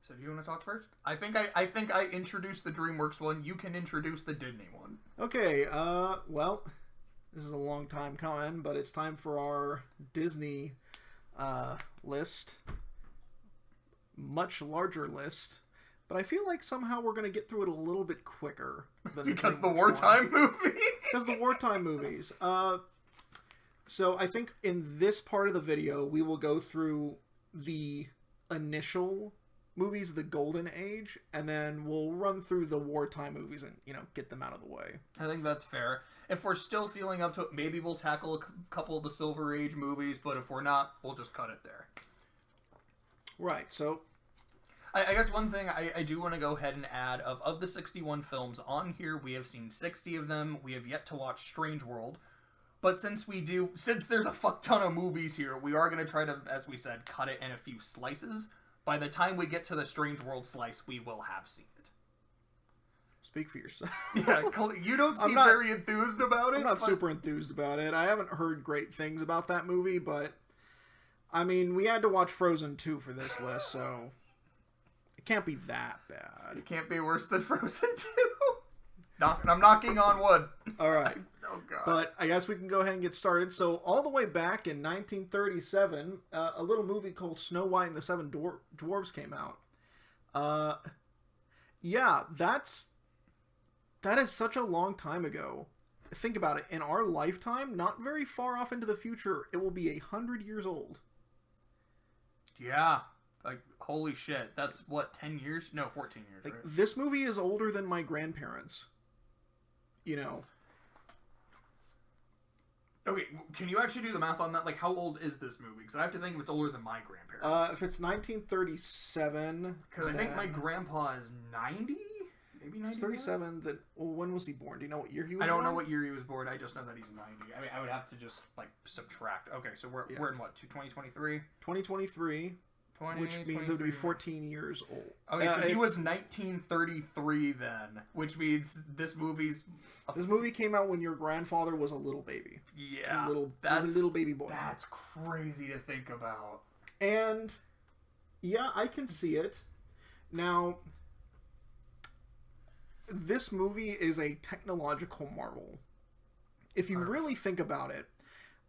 So do you want to talk first? I think I introduced the DreamWorks one. You can introduce the Disney one. Okay, well, this is a long time coming, but it's time for our Disney list. Much larger list. But I feel like somehow we're going to get through it a little bit quicker. Than Because the wartime movie? Because the wartime movies. So I think in this part of the video, we will go through the initial movies, the golden age, and then we'll run through the wartime movies and, get them out of the way. I think that's fair. If we're still feeling up to it, maybe we'll tackle a couple of the Silver Age movies, but if we're not, we'll just cut it there. Right, so... I guess one thing I do want to go ahead and add, of the 61 films on here, we have seen 60 of them. We have yet to watch Strange World. But since there's a fuck ton of movies here, we are going to try to, as we said, cut it in a few slices. By the time we get to the Strange World slice, we will have seen it. Speak for yourself. Yeah, you don't seem very enthused about it. I'm not super enthused about it. I haven't heard great things about that movie, but... I mean, we had to watch Frozen 2 for this list, so... It can't be that bad. It can't be worse than Frozen 2. I'm knocking on wood. All right. Oh, God. But I guess we can go ahead and get started. So, all the way back in 1937, a little movie called Snow White and the Seven Dwarfs came out. Yeah, that is such a long time ago. Think about it. In our lifetime, not very far off into the future, it will be 100 years old. Yeah. Like, holy shit. That's, 10 years? No, 14 years, like, right? This movie is older than my grandparents. Okay, can you actually do the math on that? Like, how old is this movie? Because I have to think if it's older than my grandparents. If it's 1937... Because I think my grandpa is 90? Maybe 90? It's 37, then... Well, when was he born? Do you know what year he was born? I don't know what year he was born. I just know that he's 90. I mean, I would have to just, subtract. Okay, so we're in what, 2023? 2023. Which means it would be 14 years old. Okay, so he was 1933 then, which means this movie came out when your grandfather was a little baby. Yeah. A little baby boy. That's crazy to think about. And, yeah, I can see it. Now, this movie is a technological marvel. If you really think about it,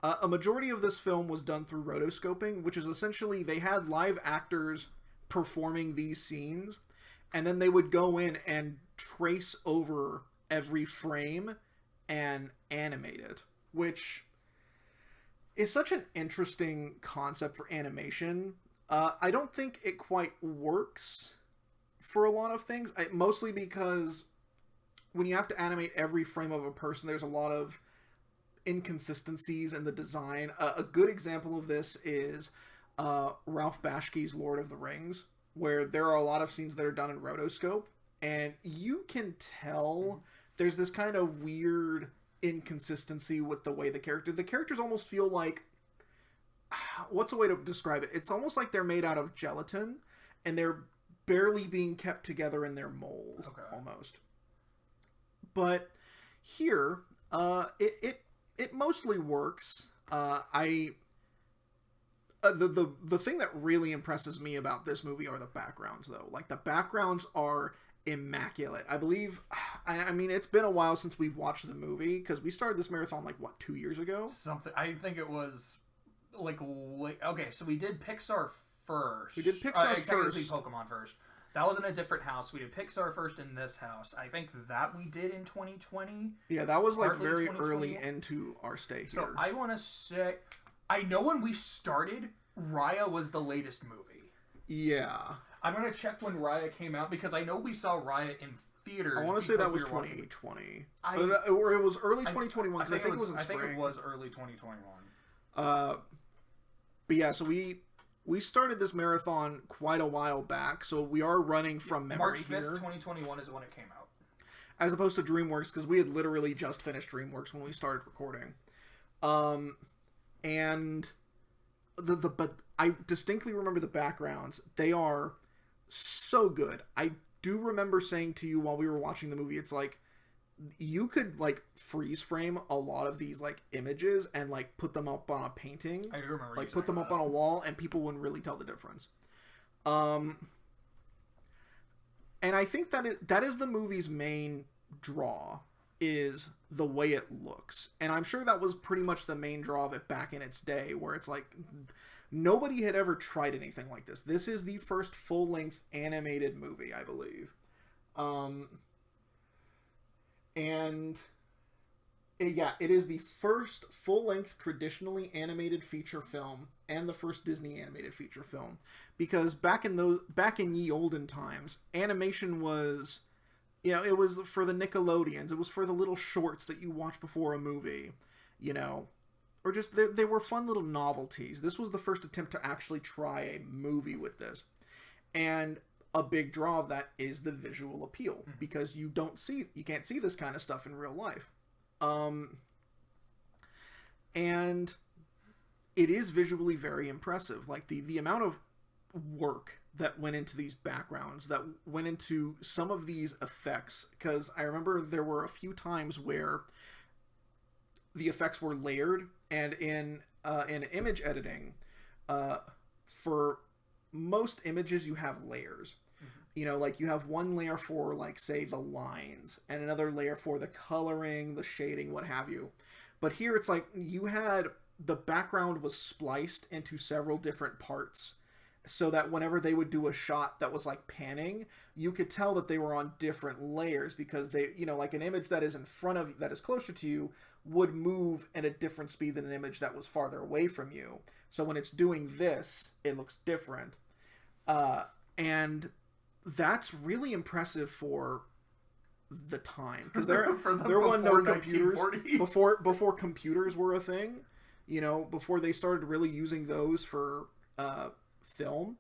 a majority of this film was done through rotoscoping, which is essentially they had live actors performing these scenes, and then they would go in and trace over every frame and animate it, which is such an interesting concept for animation. I don't think it quite works for a lot of things, mostly because when you have to animate every frame of a person, there's a lot of inconsistencies in the design. A good example of this is Ralph Bakshi's Lord of the Rings, where there are a lot of scenes that are done in rotoscope, and you can tell there's this kind of weird inconsistency with the way the characters almost feel like, what's a way to describe it? It's almost like they're made out of gelatin, and they're barely being kept together in their mold, almost. But here, it mostly works. The thing that really impresses me about this movie are the backgrounds, though. Like, the backgrounds are immaculate. I believe, I mean, it's been a while since we've watched the movie, because we started this marathon, 2 years ago? I think it was, okay, so we did Pixar first. We did Pixar first. Technically Pokemon first. That was in a different house. We did Pixar first in this house. I think that we did in 2020. Yeah, that was very early into our stay here. So I want to say, I know when we started, Raya was the latest movie. Yeah. I'm going to check when Raya came out, because I know we saw Raya in theaters. I want to say that was 2020. Or it was early 2021, because I think it was in spring. I think it was early 2021. But yeah, so we started this marathon quite a while back, so we are running from memory March 5th, here. 2021 is when it came out. As opposed to DreamWorks, because we had literally just finished DreamWorks when we started recording. And but I distinctly remember the backgrounds. They are so good. I do remember saying to you while we were watching the movie, it's like, you could freeze frame a lot of these images and put them up on a painting. I do remember put them up on a wall, and people wouldn't really tell the difference. And I think that is the movie's main draw, is the way it looks. And I'm sure that was pretty much the main draw of it back in its day, where it's like nobody had ever tried anything like this. This is the first full-length animated movie, I believe. It is the first full-length traditionally animated feature film and the first Disney animated feature film, because back in ye olden times, animation was, it was for the Nickelodeons, it was for the little shorts that you watch before a movie, or just they were fun little novelties. This was the first attempt to actually try a movie with this, and a big draw of that is the visual appeal, because you can't see this kind of stuff in real life. And it is visually very impressive. Like the amount of work that went into these backgrounds, that went into some of these effects, because I remember there were a few times where the effects were layered, and in image editing, for most images you have layers. Like you have one layer for, like, say, the lines, and another layer for the coloring, the shading, what have you. But here it's like the background was spliced into several different parts, so that whenever they would do a shot that was like panning, you could tell that they were on different layers, because they, like an image that is in front of you, that is closer to you, would move at a different speed than an image that was farther away from you. So when it's doing this, it looks different. And that's really impressive for the time, because there were no computers before computers were a thing. Before they started really using those for film.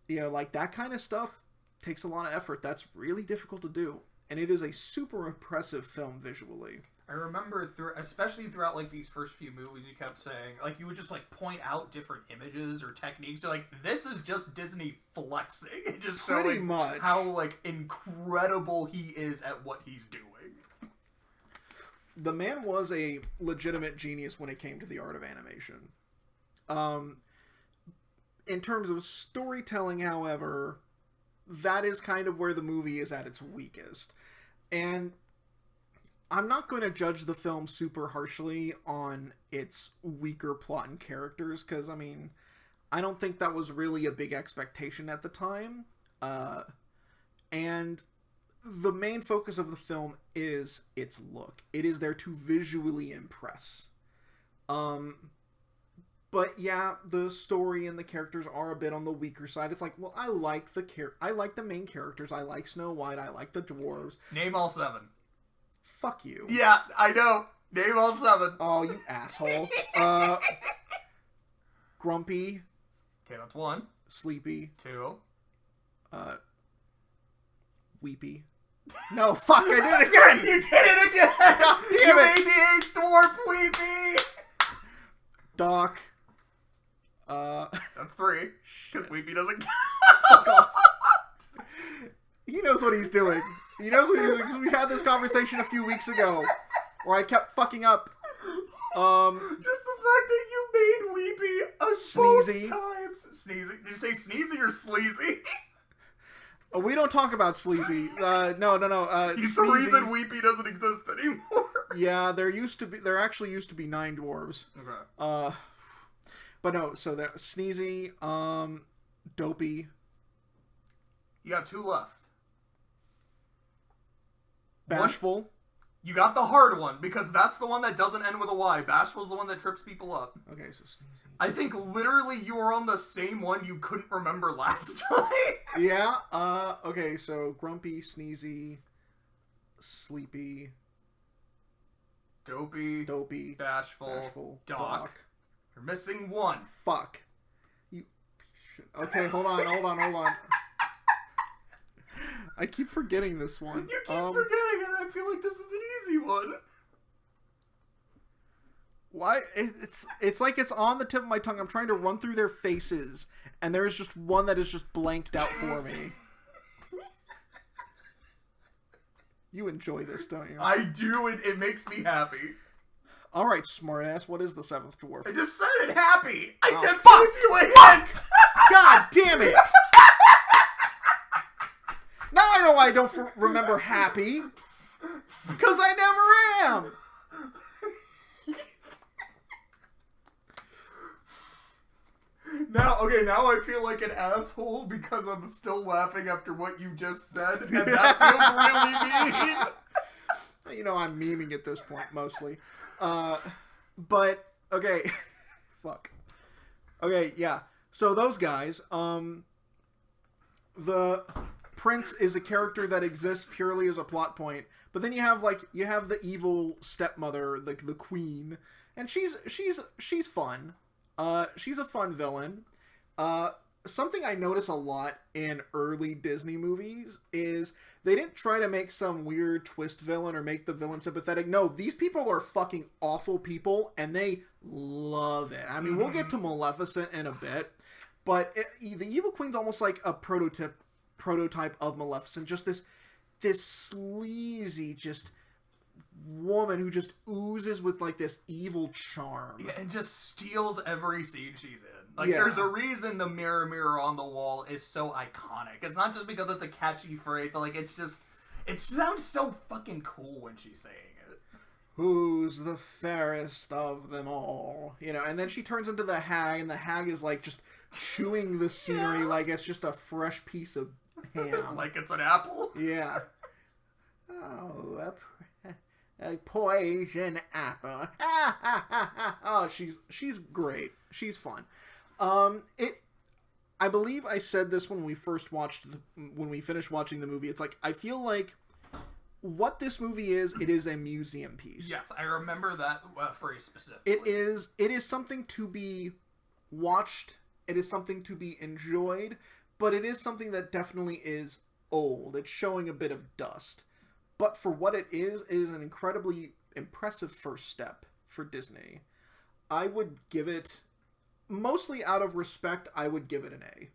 Like that kind of stuff takes a lot of effort. That's really difficult to do, and it is a super impressive film visually. I remember especially throughout like these first few movies, you kept saying, like, you would just like point out different images or techniques. You're like, this is just Disney flexing, just pretty showing much how like incredible he is at what he's doing. The man was a legitimate genius when it came to the art of animation. In terms of storytelling, however, that is kind of where the movie is at its weakest. And I'm not going to judge the film super harshly on its weaker plot and characters, because, I don't think that was really a big expectation at the time. And the main focus of the film is its look. It is there to visually impress. But yeah, the story and the characters are a bit on the weaker side. It's like, well, I like the main characters. I like Snow White. I like the dwarves. Name all 7. Fuck you. Yeah, I know. Name all 7. Oh, you asshole. Grumpy. Okay, that's 1. Sleepy. 2. Weepy. No, fuck, I did it again! You did it again! God damn you it! made the 8th dwarf Weepy! Doc. That's 3, because Weepy doesn't Fuck off. He knows what he's doing. He knows what he's doing, because we had this conversation a few weeks ago, where I kept fucking up. Just the fact that you made Weepy Sneezy. both times. Sneezy. Did you say sneezy or sleazy? We don't talk about sleazy. No. He's the reason Weepy doesn't exist anymore. Yeah, there actually used to be 9 dwarves. Okay. But no, so that Sneezy, Dopey. You got 2 left. Bashful. You got the hard one, because that's the one that doesn't end with a Y. Bashful's the one that trips people up. Okay, so Sneezy. I think literally you were on the same one you couldn't remember last time. Yeah, okay, so Grumpy, Sneezy, Sleepy, Dopey, Bashful, Doc. You're missing 1. Fuck. You piece of shit. Okay, hold on. I keep forgetting this one. You keep forgetting it. I feel like this is an easy one. Why? It's like it's on the tip of my tongue. I'm trying to run through their faces, and there's just one that is just blanked out for me. You enjoy this, don't you? I do, and it makes me happy. All right, smartass. What is the 7th dwarf? I just said it happy. I just fuck! gave you a hint. God damn it! Now I I know I don't remember happy. Because I never am. Now I feel like an asshole because I'm still laughing after what you just said, and that feels really mean. You know, I'm memeing at this point, mostly. But, okay. Fuck. Okay, yeah. So those guys, the prince is a character that exists purely as a plot point, but then you have the evil stepmother, the queen, and she's fun. She's a fun villain. Something I notice a lot in early Disney movies is they didn't try to make some weird twist villain or make the villain sympathetic. No, these people are fucking awful people, and they love it. I mean, we'll get to Maleficent in a bit, but the Evil Queen's almost like a prototype of Maleficent. Just this sleazy, just woman who just oozes with like this evil charm. Yeah, and just steals every scene she's in. Like, there's a reason the mirror, mirror on the wall is so iconic. It's not just because it's a catchy phrase, but like, it sounds so fucking cool when she's saying it. Who's the fairest of them all? You know, and then she turns into the hag, and the hag is like just chewing the scenery like it's just a fresh piece of ham. Like it's an apple? Yeah. Oh, a poison apple. Oh, she's great. She's fun. I believe I said this when we finished watching the movie. It's like, I feel like what this movie is, it is a museum piece. Yes, I remember that phrase specifically. It is something to be watched. It is something to be enjoyed, but it is something that definitely is old. It's showing a bit of dust. But for what it is an incredibly impressive first step for Disney. I would give it, mostly out of respect, I would give it an A.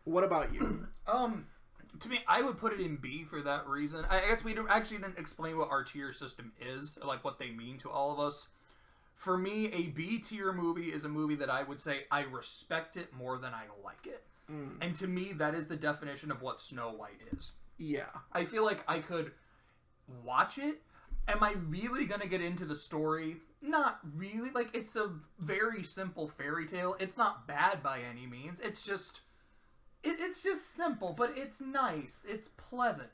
What about you? To me, I would put it in B for that reason. I guess we didn't explain what our tier system is, or like what they mean to all of us. For me, a B tier movie is a movie that I would say I respect it more than I like it. And to me, that is the definition of what Snow White is. Yeah. I feel like I could watch it. Am I really going to get into the story? Not really. Like, it's a very simple fairy tale. It's not bad by any means. It's just... It's just simple, but it's nice. It's pleasant.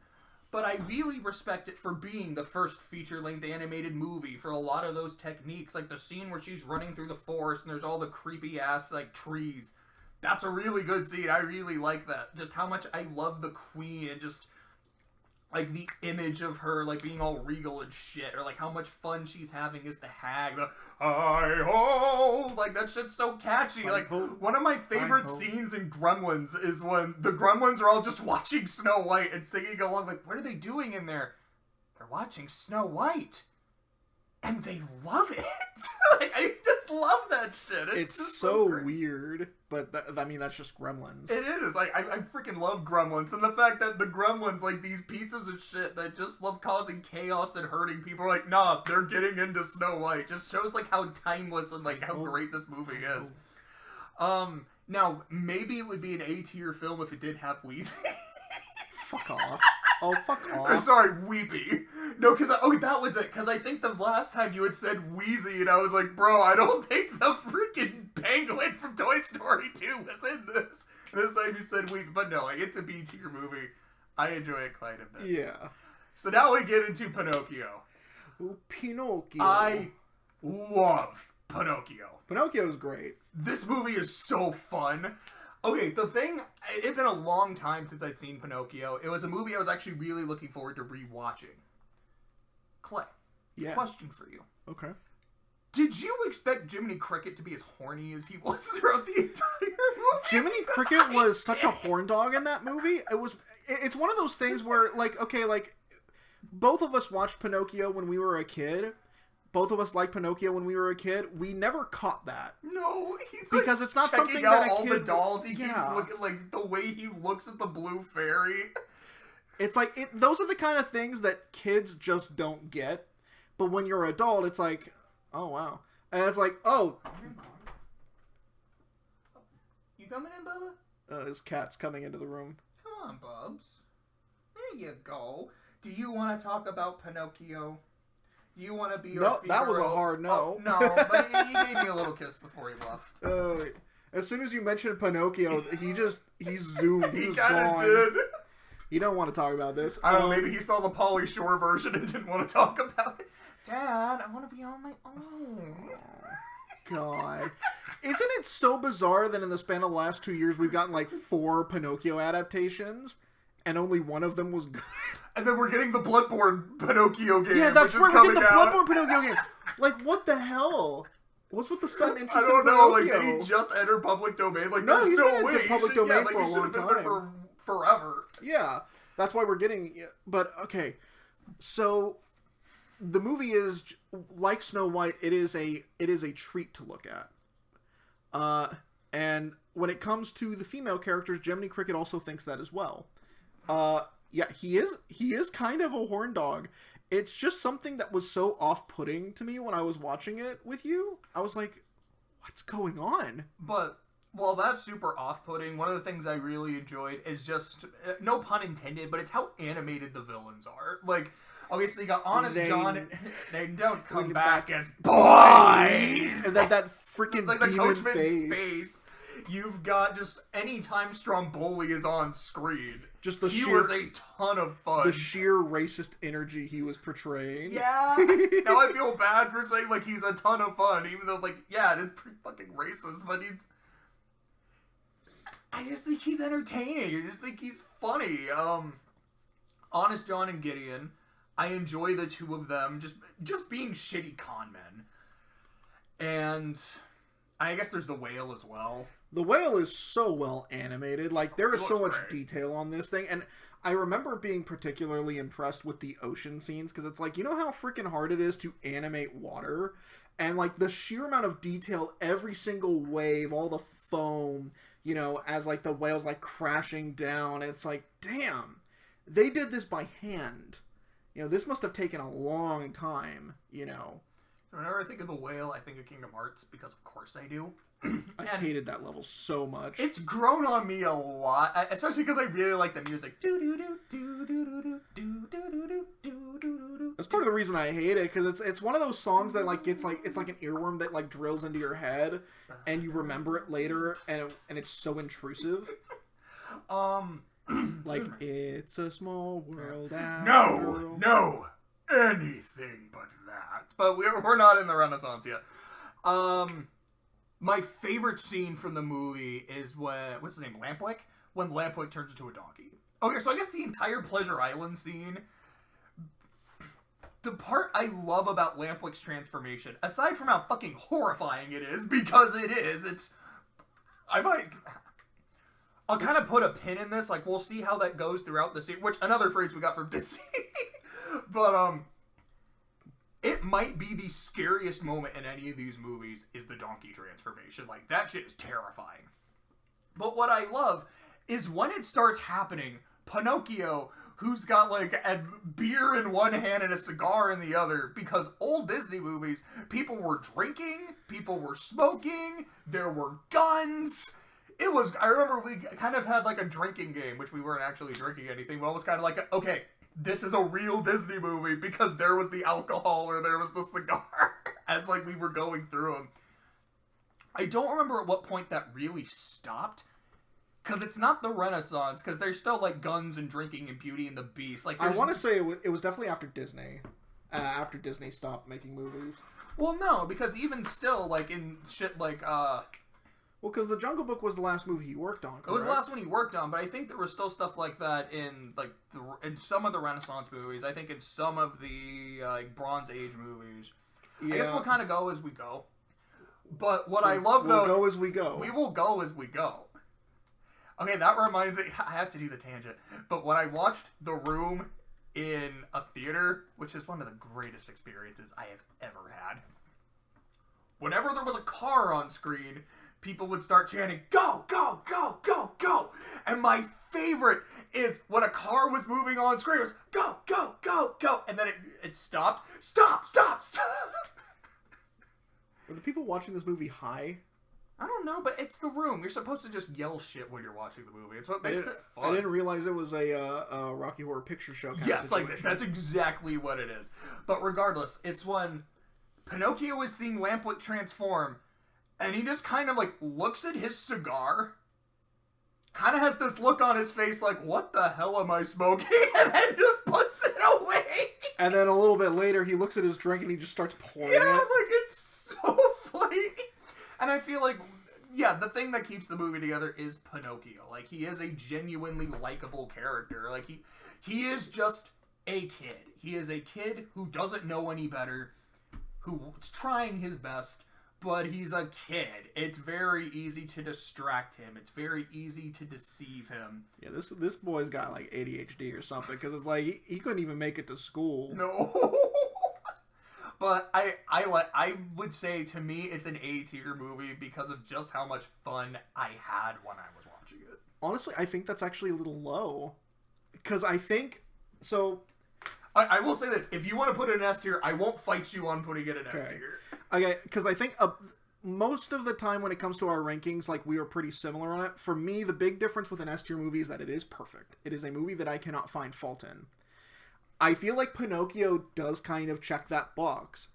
But I really respect it for being the first feature-length animated movie for a lot of those techniques. Like the scene where she's running through the forest and there's all the creepy-ass, like, trees. That's a really good scene. I really like that. Just how much I love the queen and just... like, the image of her, like, being all regal and shit, or, like, how much fun she's having as the hag, the, hi-ho, like, that shit's so catchy, like, one of my favorite scenes in Gremlins is when the Gremlins are all just watching Snow White and singing along, like, what are they doing in there? They're watching Snow White, and they love it. Like, I just love that shit. It's so weird, but I mean, that's just Gremlins. It is. Like, I freaking love Gremlins, and the fact that the Gremlins, like, these pieces of shit that just love causing chaos and hurting people, are like, nah, they're getting into Snow White. Just shows, like, how timeless and, like, how great this movie is. Now, maybe it would be an A-tier film if it did have Weezy. Fuck off. Oh, fuck off. Sorry, Weepy. No, because, that was it. Because I think the last time you had said Wheezy, and I was like, bro, I don't think the freaking penguin from Toy Story 2 was in this. This time you said Weepy. But no, it's a B-tier movie. I enjoy it quite a bit. Yeah. So now we get into Pinocchio. Ooh, Pinocchio. I love Pinocchio. Pinocchio's great. This movie is so fun. Okay, the thing, it's been a long time since I'd seen Pinocchio. It was a movie I was actually really looking forward to rewatching. Clay, question for you. Okay. Did you expect Jiminy Cricket to be as horny as he was throughout the entire movie? Jiminy Cricket was such a horn dog in that movie. It's one of those things where, like, okay, like, both of us watched Pinocchio when we were a kid. Both of us liked Pinocchio when we were a kid. We never caught that. No, he's because like it's not checking something out that a all kid... the dolls. He keeps looking, like, the way he looks at the blue fairy. It's like, those are the kind of things that kids just don't get. But when you're an adult, it's like, oh, wow. And it's like, oh. You coming in, Bubba? His cat's coming into the room. Come on, Bubs. there you go. Do you want to talk about Pinocchio? Do you want to be No, that was a hard no. Oh, no, but he gave me a little kiss before he left. As soon as you mentioned Pinocchio, he zoomed. He was kind of gone. did. You don't want to talk about this. I don't know, maybe he saw the Pauly Shore version and didn't want to talk about it. Dad, I want to be on my own. God. Isn't it so bizarre that in the span of the last 2 years we've gotten like 4 Pinocchio adaptations and only one of them was good? And then we're getting the Bloodborne Pinocchio game. Yeah, that's right, we're getting the Bloodborne Pinocchio game. Like, what the hell? What's with the sudden interest in Pinocchio? I don't know, like, did he just enter public domain? Like, no, he's been no way. into public domain for a long time. For forever. Yeah, that's why we're getting... But, okay, so... The movie is, like Snow White, it is a treat to look at. And when it comes to the female characters, Jiminy Cricket also thinks that as well. Yeah, he is kind of a horn dog. It's just something that was so off-putting to me when I was watching it with you. I was like, what's going on? But while that's super off-putting, one of the things I really enjoyed is just, no pun intended, but it's how animated the villains are. Like... Obviously, you got Honest John. They don't come back as boys. And that freaking like demon the Coachman's face. You've got just anytime Stromboli is on screen. Just he was a ton of fun. The sheer racist energy he was portraying. Yeah. Now I feel bad for saying like he's a ton of fun, even though like yeah, it is pretty fucking racist, but he's. I just think he's entertaining. I just think he's funny. Honest John and Gideon. I enjoy the two of them just being shitty con men. And I guess there's the whale as well. The whale is so well animated. Like, there is so much great. detail on this thing. And I remember being particularly impressed with the ocean scenes, because it's like, you know how freaking hard it is to animate water? And, like, the sheer amount of detail, every single wave, all the foam, you know, as, like, the whale's, like, crashing down. It's like, damn, they did this by hand. You know, this must have taken a long time, you know. Whenever I think of the whale, I think of Kingdom Hearts, because of course I do. I hated that level so much. It's grown on me a lot, especially because I really like the music. That's part of the reason I hate it, because it's one of those songs that like it's like an earworm that like drills into your head, and you remember it later, and it's so intrusive. Like, it's a small world after No, anything but that. But we're not in the Renaissance yet. My favorite scene from the movie is when, what's his name, Lampwick? When Lampwick turns into a donkey. Okay, so I guess the entire Pleasure Island scene, the part I love about Lampwick's transformation, aside from how fucking horrifying it is, because it is, I'll kind of put a pin in this, like, we'll see how that goes throughout the series, which, another phrase we got from Disney. But, it might be the scariest moment in any of these movies is the donkey transformation. Like, that shit is terrifying. But what I love is when it starts happening, Pinocchio, who's got, like, a beer in one hand and a cigar in the other, because old Disney movies, people were drinking, people were smoking, there were guns. It was, I remember we kind of had like a drinking game, which we weren't actually drinking anything, but it was kind of like, okay, this is a real Disney movie because there was the alcohol or there was the cigar as like we were going through them. I don't remember at what point that really stopped, because it's not the Renaissance, because there's still like guns and drinking and Beauty and the Beast. Like, I want to say it was definitely after Disney. After Disney stopped making movies. Well, no, because even still, like in shit like, well, because The Jungle Book was the last movie he worked on, correct? It was the last one he worked on, but I think there was still stuff like that in like in some of the Renaissance movies. I think in some of the Bronze Age movies. Yeah. I guess we'll kind of go as we go. But what I love, though... We'll go as we go. We will go as we go. Okay, that reminds me... I have to do the tangent. But when I watched The Room in a theater, which is one of the greatest experiences I have ever had, whenever there was a car on screen, people would start chanting, "Go, go, go, go, go!" And my favorite is when a car was moving on screen, it was, "Go, go, go, go!" And then it stopped. Stop, stop, stop! Were the people watching this movie high? I don't know, but it's The Room. You're supposed to just yell shit when you're watching the movie. It's what makes it fun. I didn't realize it was a Rocky Horror Picture Show kind of situation. Like that's exactly what it is. But regardless, it's when Pinocchio is seeing Lampwick transform, and he just kind of like looks at his cigar, kind of has this look on his face like, what the hell am I smoking? And then just puts it away. And then a little bit later, he looks at his drink and he just starts pouring it. Like it's so funny. And I feel like, the thing that keeps the movie together is Pinocchio. Like, he is a genuinely likable character. Like, he is just a kid. He is a kid who doesn't know any better, who's trying his best, but he's a kid. It's very easy to distract him. It's very easy to deceive him. Yeah, this boy's got, like, ADHD or something, because it's like, he couldn't even make it to school. No. But I would say, to me, it's an A-tier movie because of just how much fun I had when I was watching it. Honestly, I think that's actually a little low. Because I think... So... I will say this. If you want to put it in S tier, I won't fight you on putting it in S tier. Okay, because I think most of the time when it comes to our rankings, like, we are pretty similar on it. For me, the big difference with an S tier movie is that it is perfect. It is a movie that I cannot find fault in. I feel like Pinocchio does kind of check that box.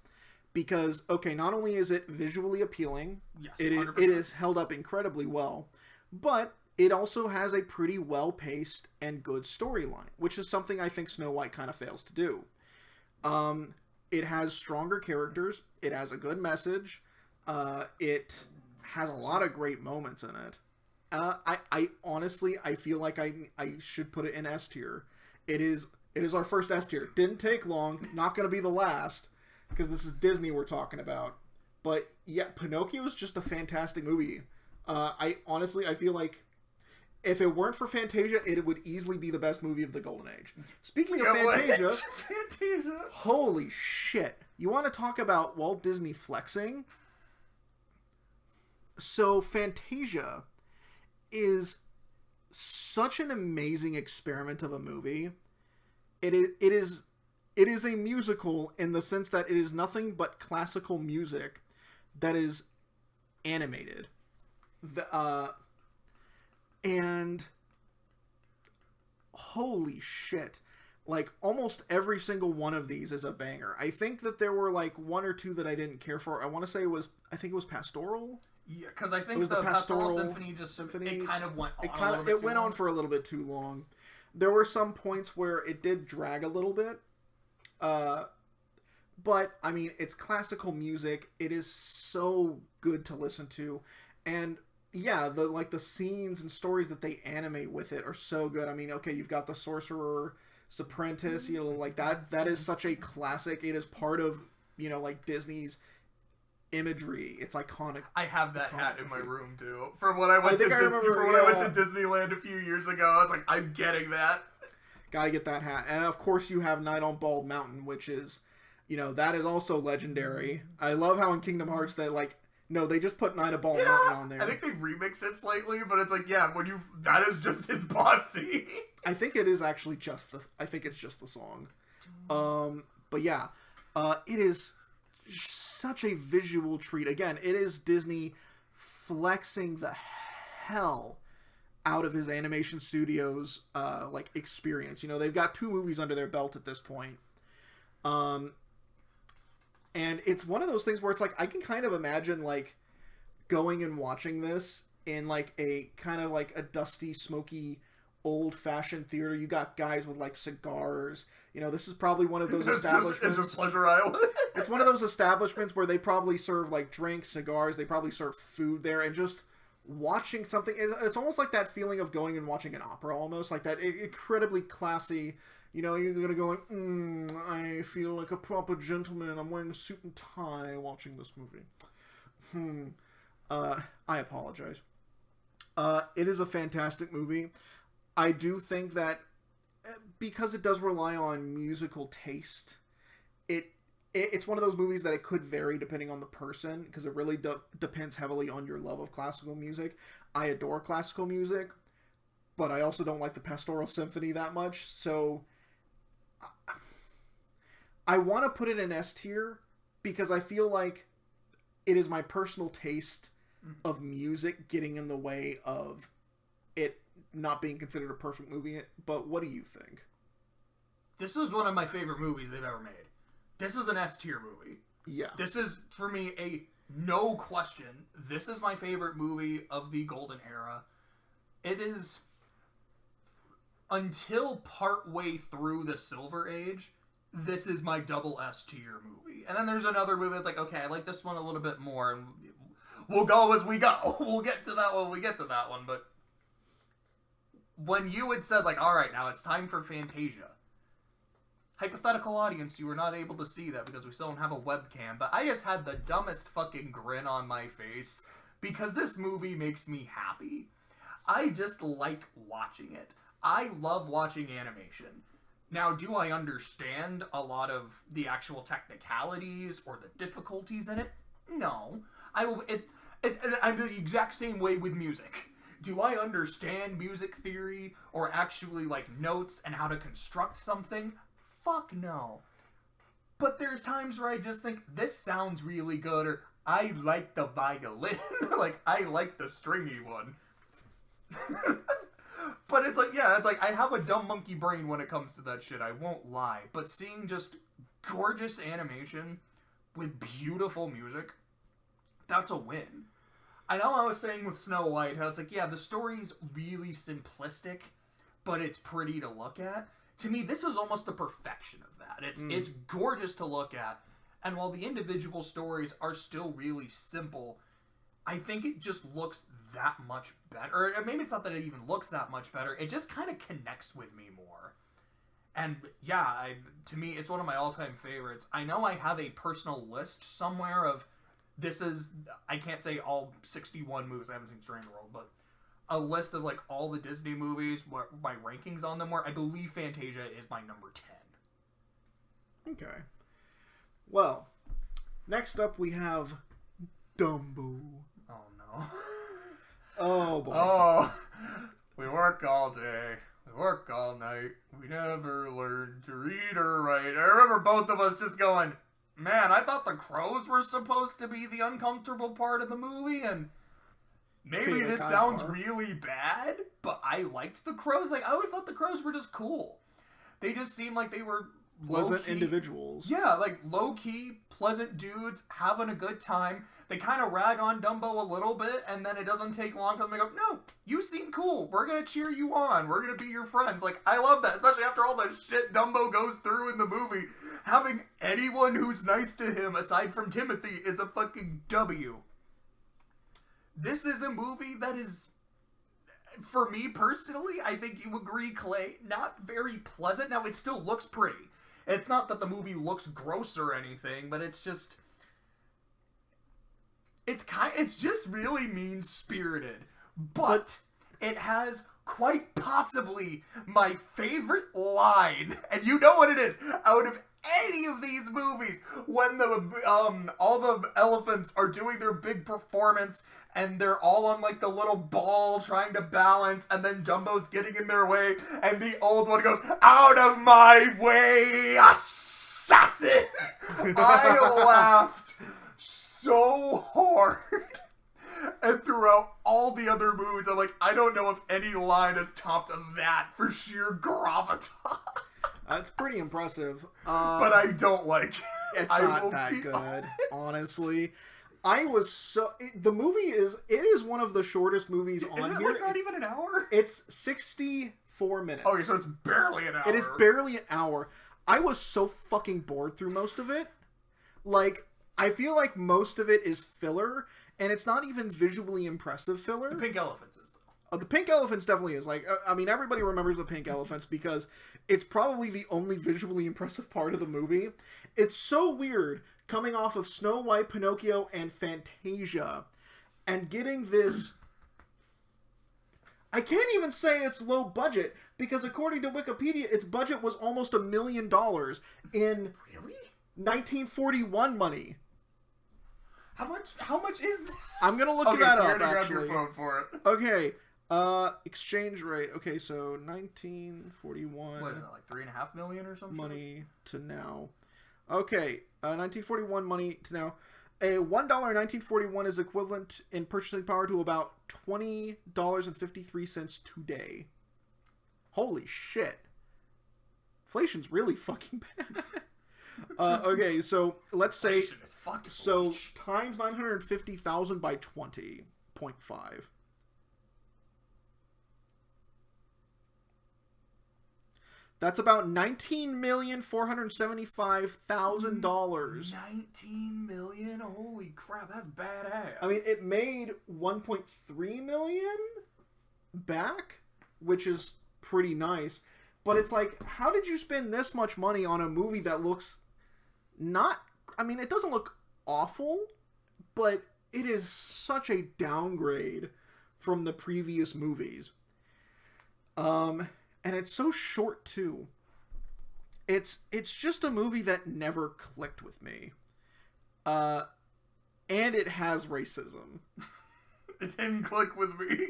Because, okay, not only is it visually appealing, yes, it is held up incredibly well, but it also has a pretty well-paced and good storyline, which is something I think Snow White kind of fails to do. It has stronger characters, it has a good message, it has a lot of great moments in it. I honestly, I feel like I should put it in S tier. It is our first S tier. Didn't take long, not going to be the last, because this is Disney we're talking about. But yeah, Pinocchio is just a fantastic movie. I feel like if it weren't for Fantasia, it would easily be the best movie of the Golden Age. Speaking of Fantasia, holy shit. You want to talk about Walt Disney flexing? So Fantasia is such an amazing experiment of a movie. It is a musical in the sense that it is nothing but classical music that is animated. And holy shit. Like, almost every single one of these is a banger. I think that there were, like, one or two that I didn't care for. I want to say it was Pastoral. Yeah, because I think the Pastoral Symphony it kind of went on it went on for a little bit too long. There were some points where it did drag a little bit. But, I mean, it's classical music. It is so good to listen to. And, yeah, the scenes and stories that they animate with it are so good. I mean, okay, you've got the Sorcerer Apprentice, like that is such a classic. It is part of, like, Disney's imagery. It's iconic. I have that hat in my room too. From when I went to Disneyland a few years ago, I was like, I'm getting that. Gotta get that hat. And of course you have Night on Bald Mountain, which is, that is also legendary. I love how in Kingdom Hearts they just put Night on Bald Mountain on there. I think they remixed it slightly, but it's like, that is just his boss theme. I think it is actually just the song. But yeah, it is such a visual treat. Again, it is Disney flexing the hell out of his animation studios experience. They've got 2 movies under their belt at this point. And it's one of those things where it's like I can kind of imagine like going and watching this in like a kind of like a dusty, smoky, old-fashioned theater. You got guys with like cigars. This is probably one of those establishments. It's a Pleasure Island. It's one of those establishments where they probably serve like drinks, cigars. They probably serve food there, and just watching something. It's almost like that feeling of going and watching an opera, almost like that incredibly classy. You're gonna go like, I feel like a proper gentleman. I'm wearing a suit and tie watching this movie. I apologize. It is a fantastic movie. I do think that because it does rely on musical taste, it's one of those movies that it could vary depending on the person, because it really depends heavily on your love of classical music. I adore classical music, but I also don't like the Pastoral Symphony that much, so I want to put it in S tier because I feel like it is my personal taste of music getting in the way of it not being considered a perfect movie. But what do you think? This is one of my favorite movies they've ever made. This is an S-tier movie. Yeah. This is, for me, a no question. This is my favorite movie of the golden era. It is, until partway through the Silver Age, this is my double S-tier movie. And then there's another movie that's like, okay, I like this one a little bit more, and we'll go as we go. We'll get to that when we get to that one. But when you had said, like, all right, now it's time for Fantasia. Hypothetical audience, you were not able to see that because we still don't have a webcam, but I just had the dumbest fucking grin on my face because this movie makes me happy. I just like watching it. I love watching animation. Now, do I understand a lot of the actual technicalities or the difficulties in it? No. I'm the exact same way with music. Do I understand music theory or actually, like, notes and how to construct something? Fuck no. But there's times where I just think, this sounds really good, or I like the violin. Like, I like the stringy one. But it's like, yeah, it's like, I have a dumb monkey brain when it comes to that shit, I won't lie. But seeing just gorgeous animation with beautiful music, that's a win. I know I was saying with Snow White, how it's like, yeah, the story's really simplistic, but it's pretty to look at. To me, this is almost the perfection of that. It's gorgeous to look at, and while the individual stories are still really simple, I think it just looks that much better. Or maybe it's not that it even looks that much better. It just kind of connects with me more. And yeah, to me, it's one of my all-time favorites. I know I have a personal list somewhere of, this is, I can't say all 61 movies, I haven't seen Strange World, but a list of, like, all the Disney movies, what my rankings on them were. I believe Fantasia is my number 10. Okay. Well, next up we have Dumbo. Oh, no. Oh, boy. Oh, we work all day. We work all night. We never learn to read or write. I remember both of us just going, man, I thought the crows were supposed to be the uncomfortable part of the movie, and maybe this sounds really bad, but I liked the crows. Like, I always thought the crows were just cool. They just seemed like they were pleasant individuals. Yeah, like low-key, pleasant dudes, having a good time. They kind of rag on Dumbo a little bit, and then it doesn't take long for them to go, no, you seem cool. We're going to cheer you on. We're going to be your friends. Like, I love that, especially after all the shit Dumbo goes through in the movie. Having anyone who's nice to him, aside from Timothy, is a fucking W. This is a movie that is, for me personally, I think you agree, Clay, not very pleasant. Now, it still looks pretty. It's not that the movie looks gross or anything, but it's just, it's just really mean-spirited. But it has quite possibly my favorite line, and you know what it is, out of any of these movies, when the all the elephants are doing their big performance and they're all on like the little ball trying to balance, and then Dumbo's getting in their way and the old one goes, out of my way, assassin. I laughed so hard. And throughout all the other movies, I'm like, I don't know if any line has topped that for sheer gravitas. It's pretty impressive. But I don't like it. It's not that good, honestly. The movie is one of the shortest movies on here. Is it like not even an hour? It's 64 minutes. Okay, so it's barely an hour. It is barely an hour. I was so fucking bored through most of it. Like, I feel like most of it is filler, and it's not even visually impressive filler. The pink elephants is, though. The pink elephants definitely is. Like, I mean, everybody remembers the pink elephants because it's probably the only visually impressive part of the movie. It's so weird coming off of Snow White, Pinocchio, and Fantasia, and getting this... I can't even say it's low budget, because according to Wikipedia, its budget was almost $1 million in 1941 money. How much is that? I'm gonna look that up, actually. actually. Grab your phone for it. Okay, exchange rate. Okay, so 1941. What is that, like $3.5 million or something? Money to now. Okay, 1941 money to now. a $1 in 1941 is equivalent in purchasing power to about $20.53 today. Holy shit. Inflation's really fucking bad. Okay, so let's say... So, times 950,000 by 20.5. That's about $19,475,000. 19 million? Holy crap, that's badass. I mean, it made 1.3 million back, which is pretty nice. But it's like, how did you spend this much money on a movie that looks not... I mean, it doesn't look awful, but it is such a downgrade from the previous movies. And it's so short, too. It's just a movie that never clicked with me. And it has racism. It didn't click with me.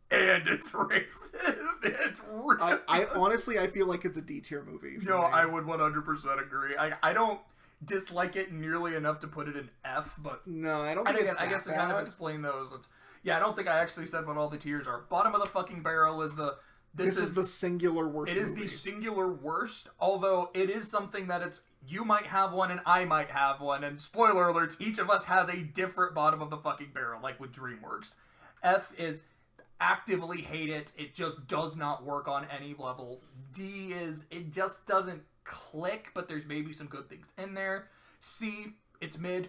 And it's racist. It's really... I honestly, I feel like it's a D-tier movie. No, me. I would 100% agree. I don't dislike it nearly enough to put it in F, but... No, I don't think it's I guess I kind of explain those. Yeah, I don't think I actually said what all the tiers are. Bottom of the fucking barrel is the... This is the singular worst movie. It is the singular worst, although it is something that it's... You might have one and I might have one, and spoiler alerts, each of us has a different bottom of the fucking barrel, like with DreamWorks. F is... actively hate it. It just does not work on any level. D is, it just doesn't click, but there's maybe some good things in there. C, it's mid,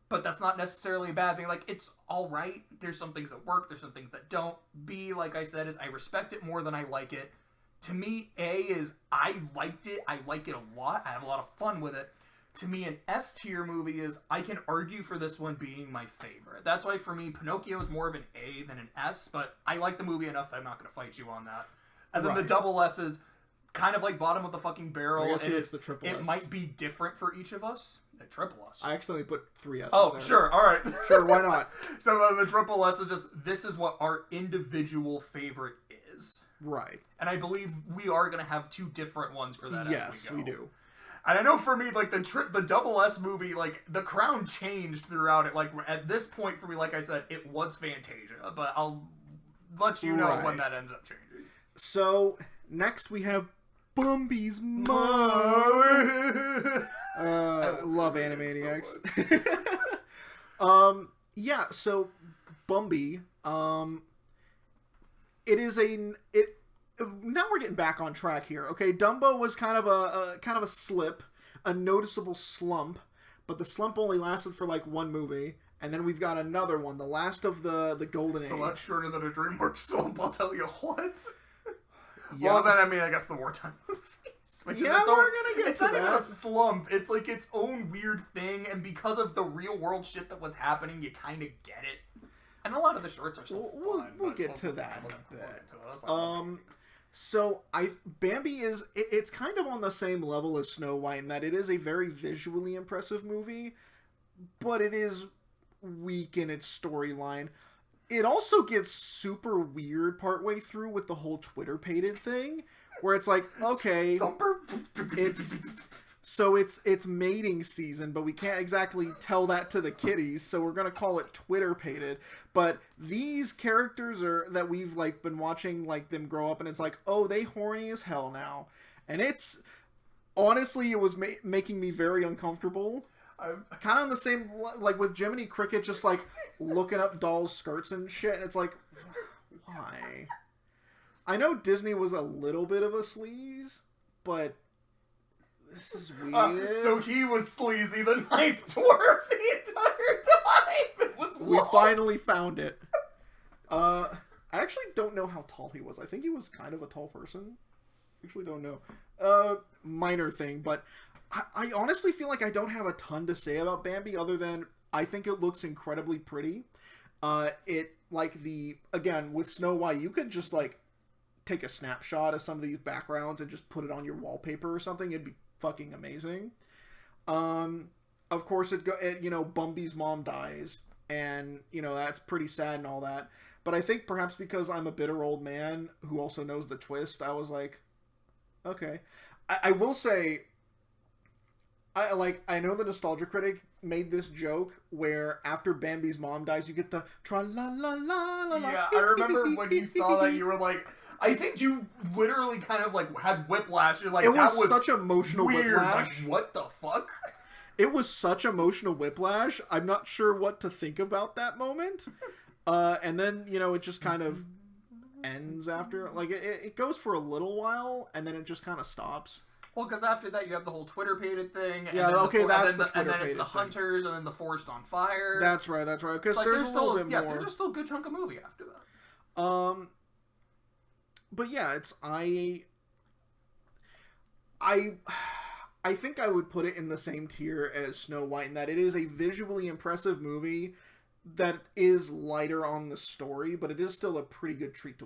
but that's not necessarily a bad thing. Like, it's alright. There's some things that work, there's some things that don't. B, like I said, is I respect it more than I like it. To me, A is, I liked it. I like it a lot. I have a lot of fun with it. To me, an S tier movie is, I can argue for this one being my favorite. That's why, for me, Pinocchio is more of an A than an S, but I like the movie enough that I'm not going to fight you on that. And then the double S is kind of like bottom of the fucking barrel. I guess it's the triple S. It might be different for each of us. The triple S. I accidentally put 3 S's there. Sure, alright. Sure, why not? So the triple S is just, this is what our individual favorite is. Right. And I believe we are going to have 2 different ones for that yes, as we go. We do. And I know for me, like, the double S movie, like, the crown changed throughout it. Like, at this point for me, like I said, it was Fantasia. But I'll let you know when that ends up changing. So, next we have Bambi's mom. Love Animaniacs. So yeah, so Bambi, it is now we're getting back on track here. Okay, Dumbo was kind of a slip, a noticeable slump, but the slump only lasted for like 1 movie, and then we've got another one, the last of the golden age. It's a lot shorter than a DreamWorks slump, I'll tell you what. Yeah. Well, then, I mean, I guess the wartime movies. Which yeah, is we're gonna get it's to not that. even a slump. It's like its own weird thing, and because of the real world shit that was happening, you kind of get it. And a lot of the shorts are still fun. We'll get to that in a bit. So Bambi is it's kind of on the same level as Snow White in that it is a very visually impressive movie, but it is weak in its storyline. It also gets super weird partway through with the whole Twitter-pated thing, where it's like, okay, it's mating season, but we can't exactly tell that to the kiddies, so we're gonna call it Twitter-pated. But these characters that we've like been watching like them grow up, and it's like, oh, they horny as hell now, and it's honestly it was making me very uncomfortable. Kind of on the same, like with Jiminy Cricket, just like looking up dolls' skirts and shit, and it's like, why? I know Disney was a little bit of a sleaze, but this is weird. So he was sleazy, the ninth dwarf, the entire time. It was we finally found it. I actually don't know how tall he was. I think he was kind of a tall person. Actually, don't know. Minor thing, but I honestly feel like I don't have a ton to say about Bambi other than I think it looks incredibly pretty. Again, with Snow White, you could just like take a snapshot of some of these backgrounds and just put it on your wallpaper or something. It'd be fucking amazing. Of course, Bambi's mom dies, and that's pretty sad and all that. But I think perhaps because I'm a bitter old man who also knows the twist, I was like, okay. I will say, I know the Nostalgia Critic made this joke where after Bambi's mom dies, you get the tra la la la la la. Yeah, I remember when you saw that, you were like, I think you literally kind of like had whiplash. You're like, It that was such emotional weird. whiplash. Like, what the fuck? It was such emotional whiplash. I'm not sure what to think about that moment. And then, it just kind of ends after. Like, it goes for a little while, and then it just kind of stops. Well, because after that, you have the whole Twitter-pated thing. And yeah, then okay, that's and then the Twitter-pated and then it's the thing. Hunters, and then the Forest on Fire. That's right. Because like, there's a little bit more. Yeah, there's a still good chunk of movie after that. But yeah, I think I would put it in the same tier as Snow White in that it is a visually impressive movie that is lighter on the story, but it is still a pretty good treat to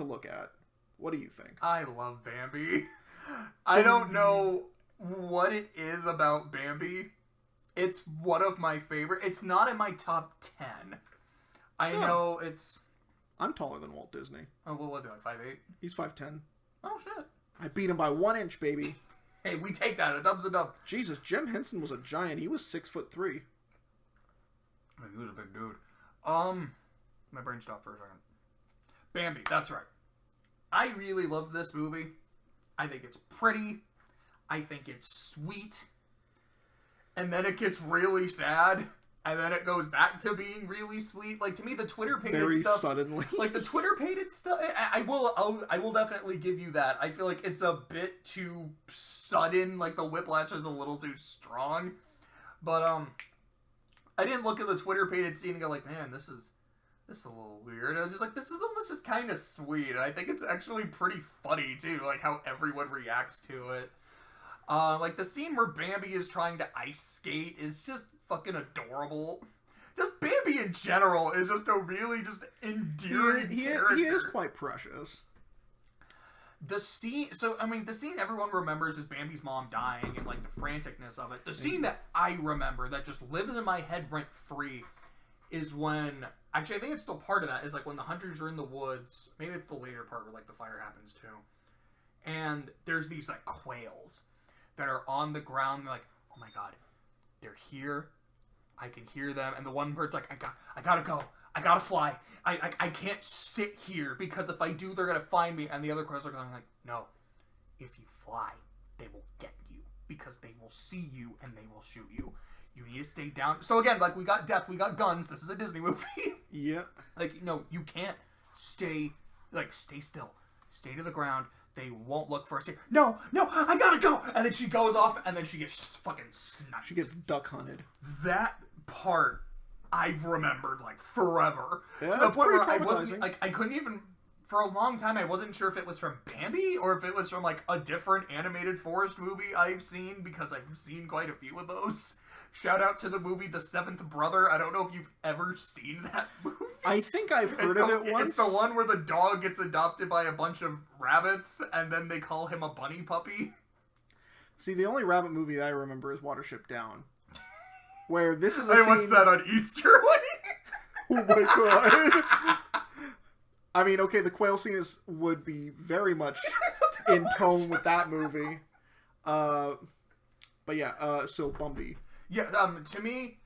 look at. What do you think? I love Bambi. I don't know what it is about Bambi. It's one of my favorite. It's not in my top 10. I know it's... I'm taller than Walt Disney. Oh, what was he, like 5'8"? He's 5'10". Oh, shit. I beat him by 1 inch, baby. Hey, we take that. A dub's a dub. Jesus, Jim Henson was a giant. He was 6'3". He was a big dude. My brain stopped for a second. Bambi, that's right. I really love this movie. I think it's pretty. I think it's sweet. And then it gets really sad. And then it goes back to being really sweet. Like, to me, the Twitter-pated stuff... Very suddenly. Like, the Twitter-pated stuff... I will definitely give you that. I feel like it's a bit too sudden. Like, the whiplash is a little too strong. But, I didn't look at the Twitter-pated scene and go like, man, this is a little weird. I was just like, this is almost just kind of sweet. And I think it's actually pretty funny, too. Like, how everyone reacts to it. Like, the scene where Bambi is trying to ice skate is just fucking adorable. Just Bambi in general is just a really just endearing character. He is quite precious. The scene everyone remembers is Bambi's mom dying and, like, the franticness of it. The scene that I remember that just lived in my head rent-free is when... Actually, I think it's still part of that, is, like, when the hunters are in the woods. Maybe it's the later part where, like, the fire happens, too. And there's these, like, quails that are on the ground. They're like, oh my god, they're here. I can hear them. And the one bird's like, I gotta go. I gotta fly. I can't sit here because if I do, they're gonna find me. And the other quails are going like, no. If you fly, they will get you because they will see you and they will shoot you. You need to stay down. So again, like, we got death, we got guns. This is a Disney movie. Yeah. Like, no, you can't stay still. Stay to the ground. They won't look for us here. No, I gotta go! And then she goes off, and then she gets fucking sniped. She gets duck hunted. That part, I've remembered, like, forever. Yeah, to the point where I traumatizing. wasn't, like, I couldn't even, for a long time, I wasn't sure if it was from Bambi, or if it was from, like, a different animated forest movie I've seen, because I've seen quite a few of those. Shout out to the movie The Seventh Brother. I don't know if you've ever seen that movie. I think I've heard of it once. It's the one where the dog gets adopted by a bunch of rabbits, and then they call him a bunny puppy. See, the only rabbit movie I remember is Watership Down. Where this is a I watched that on Easter one. Oh my god. I mean, okay, the quail scene would be very much in tone with that movie. But yeah, so Bambi. Yeah, to me,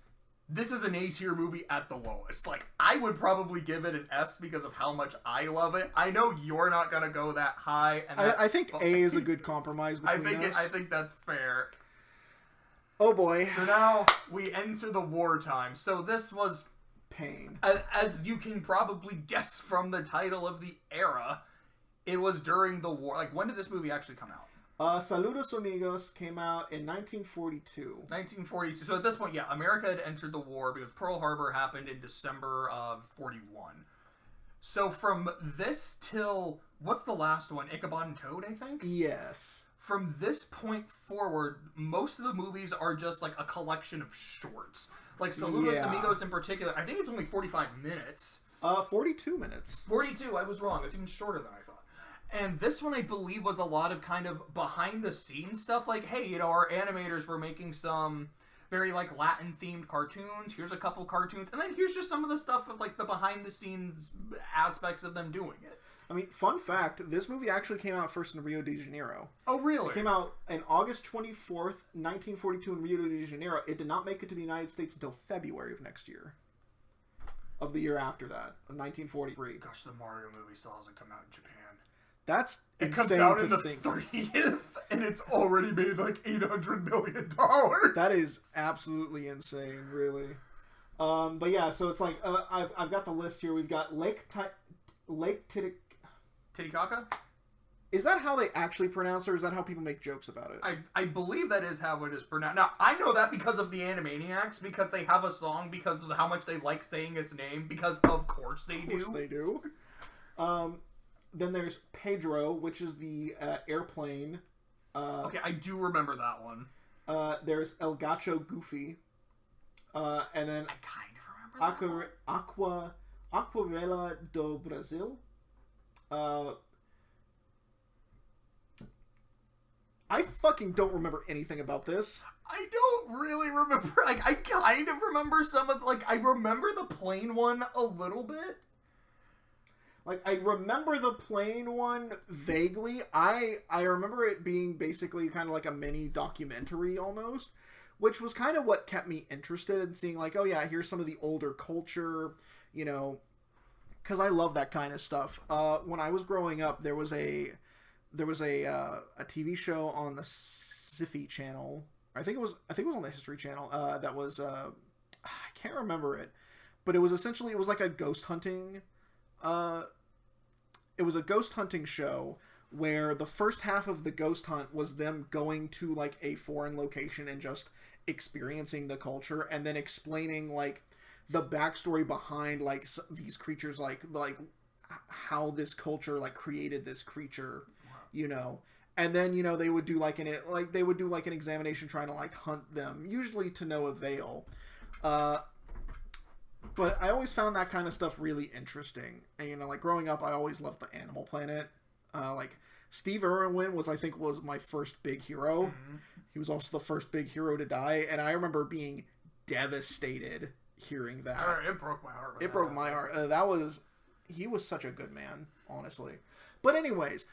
this is an A-tier movie at the lowest. Like, I would probably give it an S because of how much I love it. I know you're not gonna go that high. And I think A is a good compromise between us. I think that's fair. Oh boy. So now we enter the wartime. So this was pain. As you can probably guess from the title of the era, it was during the war. Like, when did this movie actually come out? Saludos Amigos came out in 1942. 1942. So at this point, yeah, America had entered the war because Pearl Harbor happened in December of 41. So from this till, what's the last one? Ichabod and Toad, I think? Yes. From this point forward, most of the movies are just like a collection of shorts. Like Saludos Amigos in particular, I think it's only 45 minutes. 42 minutes. 42, I was wrong. It's even shorter than I thought. And this one, I believe, was a lot of kind of behind-the-scenes stuff. Like, hey, you know, our animators were making some very, like, Latin-themed cartoons. Here's a couple cartoons. And then here's just some of the stuff of, like, the behind-the-scenes aspects of them doing it. I mean, fun fact, this movie actually came out first in Rio de Janeiro. Oh, really? It came out on August 24th, 1942 in Rio de Janeiro. It did not make it to the United States until February of next year. Of the year after that, of 1943. Gosh, the Mario movie still hasn't come out in Japan. That's It insane comes out to in the think. 30th, and it's already made like $800 million. That is absolutely insane, really. But yeah, so it's like I've got the list here. We've got Lake Titicaca? Is that how they actually pronounce it, or is that how people make jokes about it? I believe that is how it is pronounced. Now, I know that because of the Animaniacs, because they have a song because of how much they like saying its name, because of course they do. Of course they do. Then there's Pedro, which is the airplane. Okay, I do remember that one. There's El Gacho Goofy. And then I kind of remember that Aquarela do Brasil. I fucking don't remember anything about this. I don't really remember. Like, I kind of remember some of... Like, I remember the plane one a little bit. Like, I remember the plane one vaguely. I remember it being basically kind of like a mini documentary almost, which was kind of what kept me interested in seeing, like, oh yeah, here's some of the older culture, you know, because I love that kind of stuff. When I was growing up, there was a TV show on the Sci-Fi channel. I think it was on the History Channel. That was I can't remember it, but it was like a ghost hunting. It was a ghost hunting show where the first half of the ghost hunt was them going to like a foreign location and just experiencing the culture, and then explaining like the backstory behind like these creatures, like how this culture like created this creature, you know. And then, you know, they would do like an examination trying to like hunt them, usually to no avail. But I always found that kind of stuff really interesting. And, you know, like growing up, I always loved the Animal Planet. Like Steve Irwin was my first big hero. Mm-hmm. He was also the first big hero to die. And I remember being devastated hearing that. It broke my heart. Broke my heart. He was such a good man, honestly. But anyways,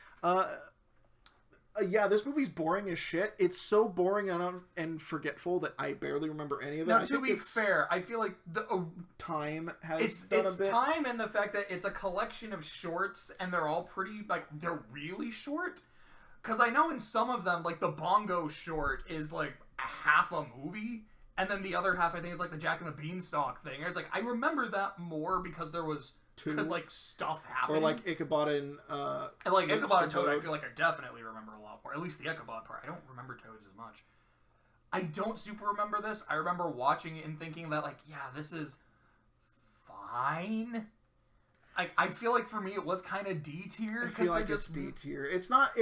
yeah, this movie's boring as shit. It's so boring and forgetful that I barely remember any of it. Now, to be fair, I feel like the time has done a bit. It's time and the fact that it's a collection of shorts, and they're all pretty, like, they're really short. Because I know in some of them, like, the Bongo short is, like, half a movie, and then the other half, I think, is, like, the Jack and the Beanstalk thing. It's like, I remember that more because there was... like stuff happening, or like Ichabod and Ichabod and Toad. I feel like I definitely remember a lot more. At least the Ichabod part. I don't remember Toad's as much. I don't super remember this. I remember watching it and thinking that, like, yeah, this is fine. I feel like for me it was kind of D tier. I feel like it's D tier. It's not.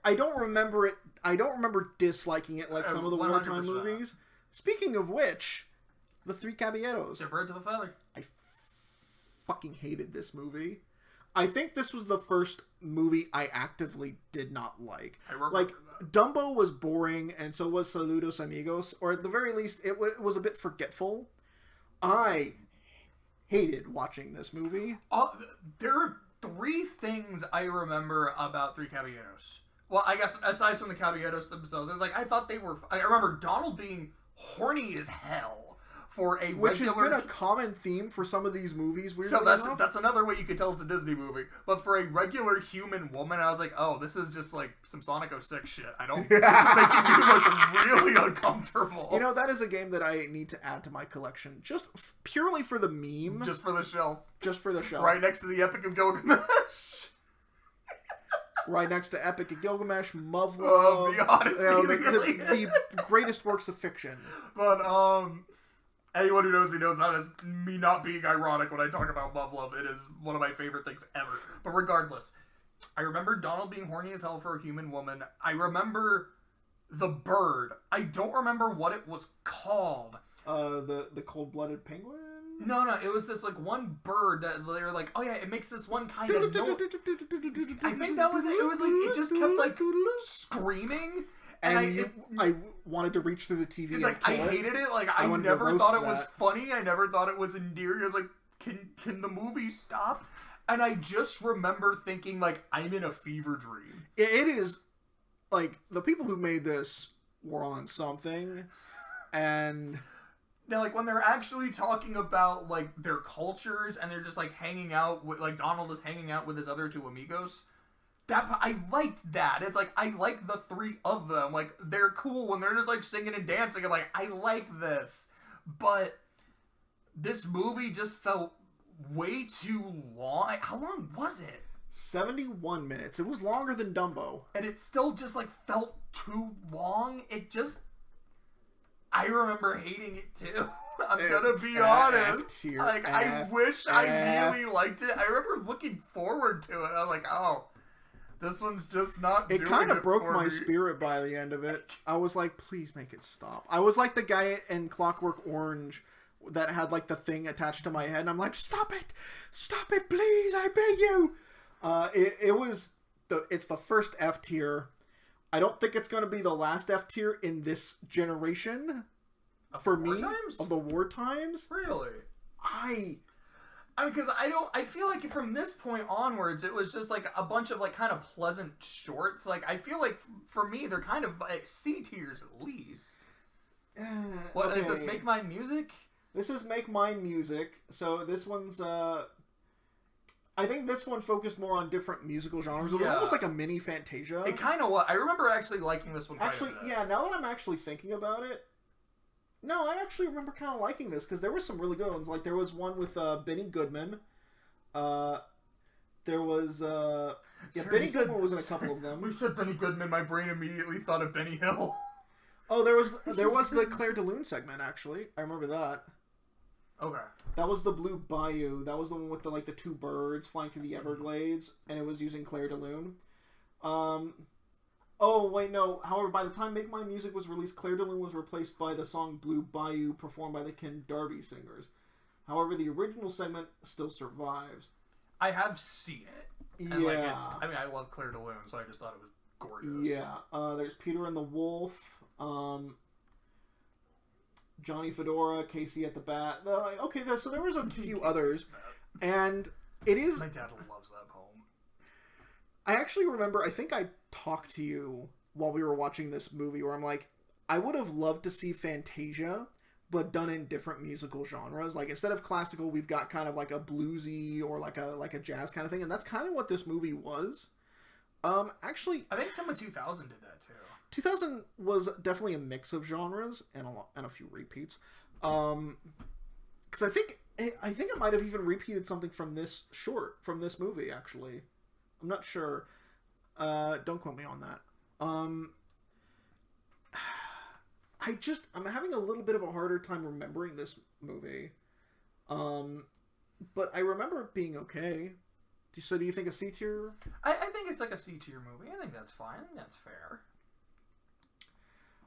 I don't remember it. I don't remember disliking it like some of the 100%. Wartime movies. Speaking of which, the Three Caballeros. They're birds of a feather. I fucking hated this movie. I think this was the first movie I actively did not like. Like, Dumbo was boring, and so was Saludos Amigos, or at the very least, it was a bit forgetful. I hated watching this movie. There are three things I remember about Three Caballeros. Well, I guess aside from the Caballeros themselves, it's like I thought they were. I remember Donald being horny as hell. Which has been a common theme for some of these movies. So that's another way you could tell it's a Disney movie. But for a regular human woman, I was like, oh, this is just like some Sonic 06 shit. This is making me like really uncomfortable. You know, that is a game that I need to add to my collection, just purely for the meme, just for the shelf, right next to the Epic of Gilgamesh. Right next to Epic of Gilgamesh, Muv-Luv, the Odyssey, the greatest works of fiction. But anyone who knows me knows that as me not being ironic when I talk about Muv-Luv. It is one of my favorite things ever. But regardless, I remember Donald being horny as hell for a human woman. I remember the bird. I don't remember what it was called. The cold-blooded penguin? No, it was this like one bird that they were like, oh yeah, it makes this one kind of noise. I think that was it. It was like it just kept like screaming. And I wanted to reach through the TV and I hated it. Like, I never thought it was funny. I never thought it was endearing. I was like, can the movie stop? And I just remember thinking, like, I'm in a fever dream. It is, like, the people who made this were on something, and... Now, like, when they're actually talking about, like, their cultures, and they're just, like, hanging out with, like, Donald is hanging out with his other two amigos, I liked that. It's like, I like the three of them. Like, they're cool when they're just, like, singing and dancing. I'm like, I like this. But this movie just felt way too long. Like, how long was it? 71 minutes. It was longer than Dumbo. And it still just, like, felt too long. It just... I remember hating it, too. I'm gonna be honest. Like, I wish I really liked it. I remember looking forward to it. I was like, oh, this one's just not doing it. It kind of broke my spirit by the end of it. I was like, please make it stop. I was like the guy in Clockwork Orange that had, like, the thing attached to my head, and I'm like, stop it, please, I beg you. It's the first F tier. I don't think it's going to be the last F tier in this generation. For me, of the war times. Really? I mean, because I feel like from this point onwards, it was just like a bunch of like kind of pleasant shorts. Like, I feel like for me, they're kind of like C tiers at least. What okay. Is this? Make Mine Music? This is Make Mine Music. So this one's I think this one focused more on different musical genres. It was almost like a mini Fantasia. It kind of was. I remember actually liking this one. Actually, yeah. Now that I'm actually thinking about it, no, I actually remember kind of liking this because there were some really good ones. Like there was one with Benny Goodman. There was Benny Goodman was in a couple of them. We said Benny Goodman. My brain immediately thought of Benny Hill. Oh, there was the Claire de Lune segment. Actually, I remember that. Okay. That was the Blue Bayou. That was the one with the two birds flying through the Everglades, and it was using Claire de Lune. Oh, wait, no. However, by the time Make My Music was released, Claire de Lune was replaced by the song Blue Bayou, performed by the Ken Darby Singers. However, the original segment still survives. I have seen it. Yeah. And I love Claire de Lune, so I just thought it was gorgeous. Yeah. There's Peter and the Wolf, Johnny Fedora, Casey at the Bat. Okay, so there was a few others. And it is... My dad loves that poem. I actually remember, I think I talked to you while we were watching this movie where I'm like, I would have loved to see Fantasia, but done in different musical genres. Like, instead of classical, we've got kind of like a bluesy or like a jazz kind of thing. And that's kind of what this movie was. Actually... I think some of 2000 did that too. 2000 was definitely a mix of genres and a few repeats. Because I think it might have even repeated something from this movie, actually. I'm not sure. Don't quote me on that. I'm having a little bit of a harder time remembering this movie. But I remember it being okay. So do you think a C tier? I think it's like a C tier movie. I think that's fine. I think that's fair.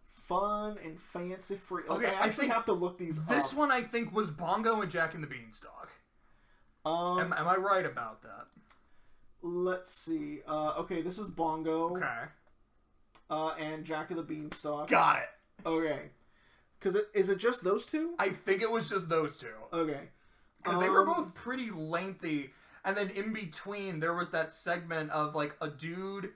Fun and fancy free. Okay, I actually have to look these up. This one I think was Bongo and Jack and the Beanstalk. Am I right about that? Let's see. Okay, this is Bongo. Okay. And Jack of the Beanstalk. Got it. Okay. Because is it just those two? I think it was just those two. Okay. Because they were both pretty lengthy. And then in between, there was that segment of, like, a dude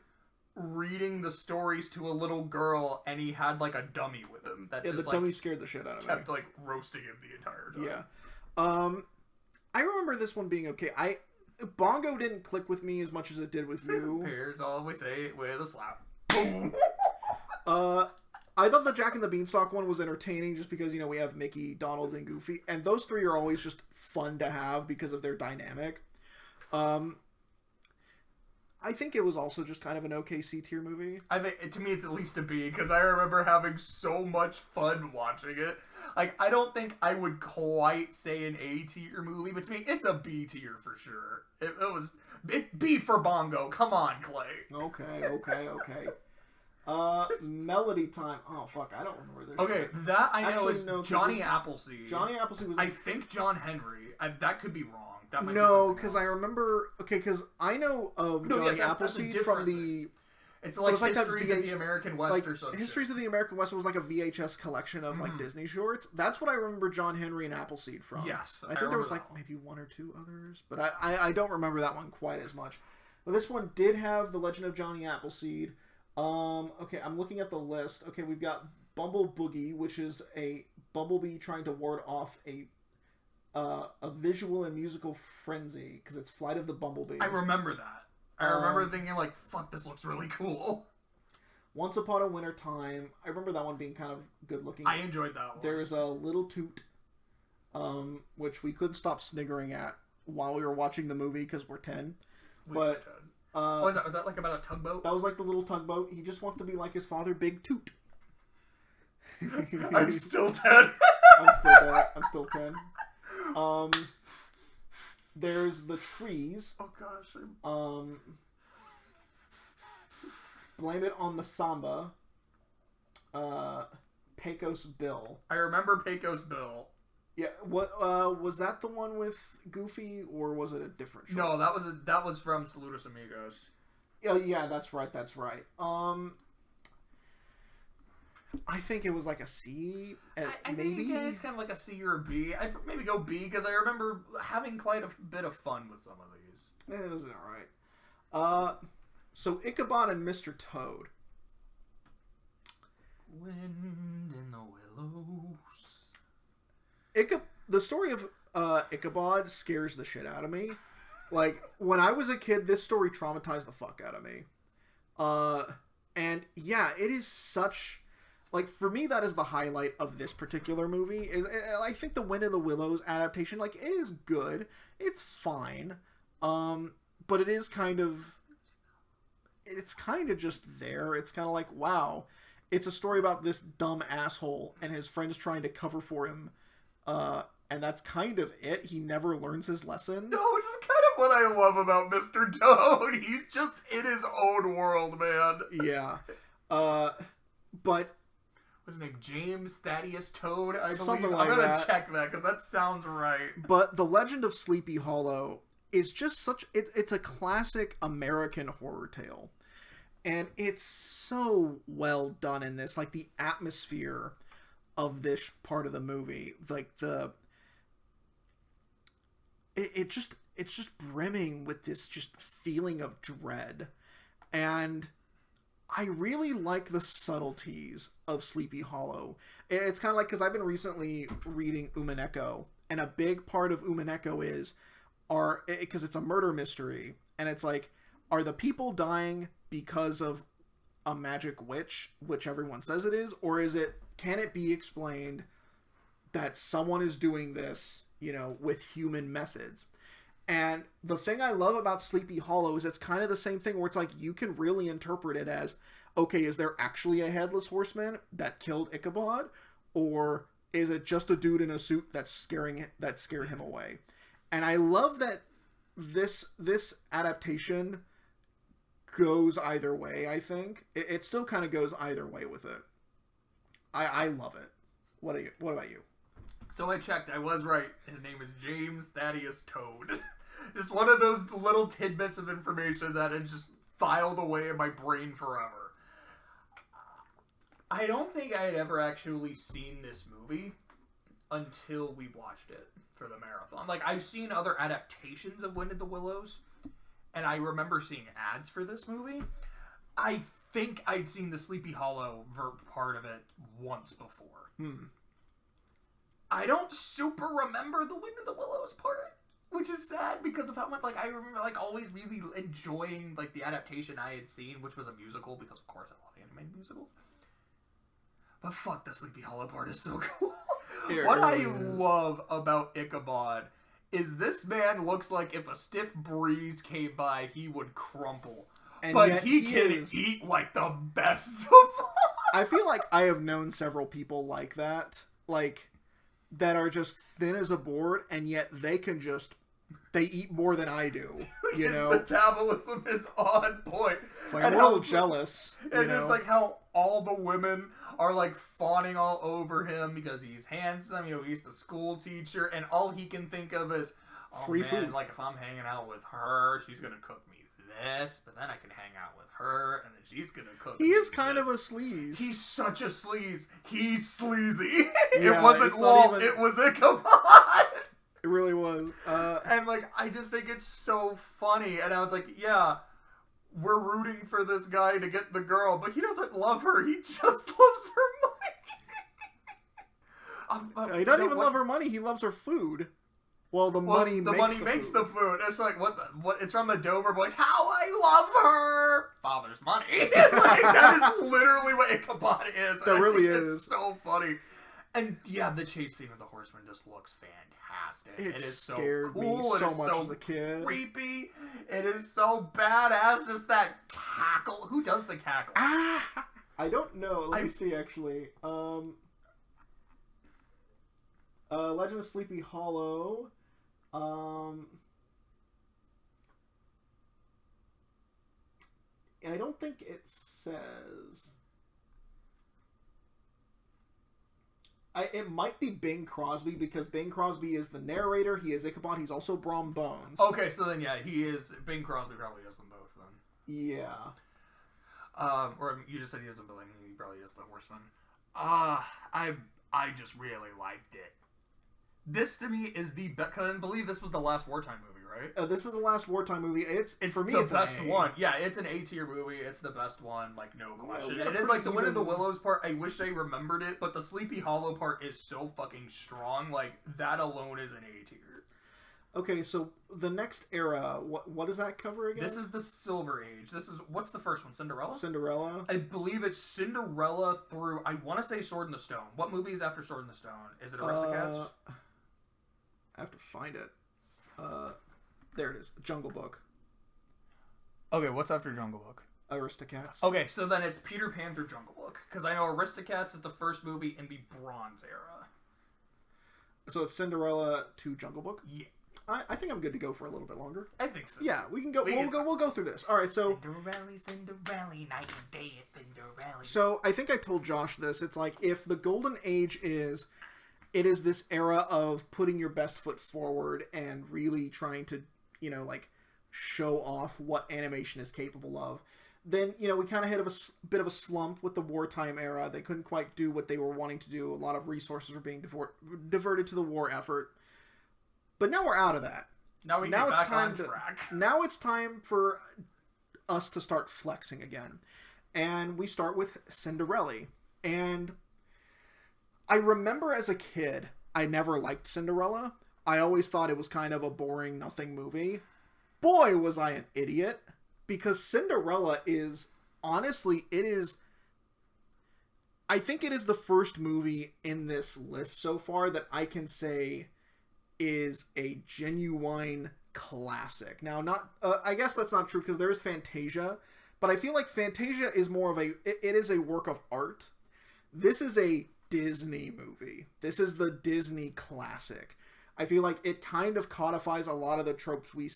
reading the stories to a little girl, and he had, like, a dummy with him. That the dummy scared the shit out of me. Kept, like, roasting him the entire time. Yeah. I remember this one being okay. Bongo didn't click with me as much as it did with you. Here's always say with a slap. Boom. I thought the Jack and the Beanstalk one was entertaining just because, we have Mickey, Donald, and Goofy. And those three are always just fun to have because of their dynamic. I think it was also just kind of an okay C-tier movie. I think, to me, it's at least a B, because I remember having so much fun watching it. Like, I don't think I would quite say an A-tier movie, but to me, it's a B-tier for sure. It was B for Bongo. Come on, Clay. Okay. Melody Time. Oh, fuck, I don't remember this shit. That I know is Johnny Appleseed. Johnny Appleseed was... I think John Henry. That could be wrong. No, because I remember... Okay, because I know of Johnny Appleseed from the... It's like, was like Histories of the American West like, or something. Histories of the American West was like a VHS collection of like Disney shorts. That's what I remember John Henry and Appleseed from. Yes, I think there was like maybe one or two others, but I don't remember that one quite as much. But this one did have The Legend of Johnny Appleseed. Okay, I'm looking at the list. Okay, we've got Bumble Boogie, which is a bumblebee trying to ward off a visual and musical frenzy because it's Flight of the Bumblebee. I remember that. I remember thinking like, "Fuck, this looks really cool." Once Upon a Winter Time. I remember that one being kind of good looking. I enjoyed that one. There's a Little Toot, which we couldn't stop sniggering at while we were watching the movie because we're 10. Was that like about a tugboat? That was like the little tugboat. He just wanted to be like his father, Big Toot. I'm still 10. I'm still there. I'm still 10. There's The Trees. Oh gosh. Blame It on the Samba. Pecos Bill. I remember Pecos Bill. Yeah, what was that the one with Goofy, or was it a different show? No, that was from Saludos Amigos. Yeah, that's right. I think it was like a C. I maybe think it's kind of like a C or a B. I'd maybe go B because I remember having quite a bit of fun with some of these. It was all right. So Ichabod and Mr. Toad. Wind in the willows. The story of Ichabod scares the shit out of me. Like, when I was a kid, this story traumatized the fuck out of me. And yeah, it is such... Like, for me, that is the highlight of this particular movie. I think the Wind in the Willows adaptation, like, it is good. It's fine. But it is kind of... It's kind of just there. It's kind of like, wow. It's a story about this dumb asshole and his friends trying to cover for him. And that's kind of it. He never learns his lesson. No, which is kind of what I love about Mr. Toad. He's just in his own world, man. Yeah. But... What's his name? James Thaddeus Toad, I believe. Something like I'm that. gonna check that, because that sounds right. But The Legend of Sleepy Hollow is just such... It's a classic American horror tale. And it's so well done in this. Like, the atmosphere of this part of the movie. Like, it's just brimming with this just feeling of dread. And I really like the subtleties of Sleepy Hollow. It's kind of like, because I've been recently reading Umineko, and a big part of Umineko because it's a murder mystery, and it's like, are the people dying because of a magic witch, which everyone says it is, or can it be explained that someone is doing this, with human methods? And the thing I love about Sleepy Hollow is it's kind of the same thing where it's like, you can really interpret it as, okay, is there actually a headless horseman that killed Ichabod? Or is it just a dude in a suit that scared him away? And I love that this adaptation goes either way, I think. It still kind of goes either way with it. I love it. What about you? So I checked. I was right. His name is James Thaddeus Toad. Just one of those little tidbits of information that had just filed away in my brain forever. I don't think I had ever actually seen this movie until we watched it for the marathon. Like, I've seen other adaptations of Wind in the Willows, and I remember seeing ads for this movie. I think I'd seen the Sleepy Hollow part of it once before. I don't super remember the Wind in the Willows part, which is sad because of how much, like, I remember, like, always really enjoying, like, the adaptation I had seen, which was a musical, because, of course, I love animated musicals. But fuck, the Sleepy Hollow part is so cool. What I love about Ichabod is this man looks like if a stiff breeze came by, he would crumple. But he can eat like the best of all. I feel like I have known several people like that. Like, that are just thin as a board, and yet they eat more than I do. His metabolism is on point. It's like, I'm a little jealous. And just like how all the women are like fawning all over him because he's handsome, he's the school teacher, and all he can think of is, free food. Like, if I'm hanging out with her, she's gonna cook me this, but then I can hang out with her, and then she's gonna cook. He is kind of a sleaze. He's such a sleaze. He's sleazy. Yeah, it wasn't Walt. It was Ichabod. It really was. And like, I just think it's so funny. And I was like, yeah, we're rooting for this guy to get the girl, but he doesn't love her. He just loves her money. He doesn't even love her money. He loves her food. Well, the money makes the food. It's like, what? It's from the Dover Boys. How I love her. Father's money. Like, that is literally what Ichabod is. That really is. It's so funny. And yeah, the chase scene with the horseman just looks fantastic. It is so cool. Me so much as a kid. Creepy. It is so badass. Just that cackle. Who does the cackle? Ah! I don't know. Let me see, actually. Legend of Sleepy Hollow. I don't think it says. It might be Bing Crosby, because Bing Crosby is the narrator. He is Ichabod. He's also Brom Bones. Okay, so then, yeah, he is... Bing Crosby probably does them both, then. Yeah. Or you just said he does a villain. He probably does the horseman. I just really liked it. This, to me, is the best... Because I believe this was the last wartime movie, right? This is the last wartime movie. It's for me, the it's best an A. one. Yeah, it's an A-tier movie. It's the best one, like, no question. Yeah, it is like the Wind of the Willows part. I wish I remembered it, but the Sleepy Hollow part is so fucking strong. Like, that alone is an A-tier. Okay, so the next era, what does that cover again? This is the Silver Age. What's the first one? Cinderella? Cinderella? I believe it's Cinderella through, I want to say Sword in the Stone. What movie is after Sword in the Stone? Is it Aristocats? I have to find it. There it is. Jungle Book. Okay, what's after Jungle Book? Aristocats. Okay, so then it's Peter Pan through Jungle Book. Because I know Aristocats is the first movie in the Bronze Era. So it's Cinderella to Jungle Book? Yeah. I think I'm good to go for a little bit longer. I think so. Yeah, we can go. We'll go through this. All right, so Cinderella, night and day, Cinderella. So I think I told Josh this. It's like, if the golden age is, it is this era of putting your best foot forward and really trying to, like, show off what animation is capable of. Then, we kind of hit a bit of a slump with the wartime era. They couldn't quite do what they were wanting to do. A lot of resources were being diverted to the war effort. But now we're out of that. Now we get back on track. Now it's time for us to start flexing again. And we start with Cinderella. And I remember as a kid, I never liked Cinderella. I always thought it was kind of a boring, nothing movie. Boy, was I an idiot. Because Cinderella is, honestly, I think it is the first movie in this list so far that I can say is a genuine classic. Now, I guess that's not true, because there is Fantasia, but I feel like Fantasia is more of it is a work of art. This is a Disney movie. This is the Disney classic. I feel like it kind of codifies a lot of the tropes we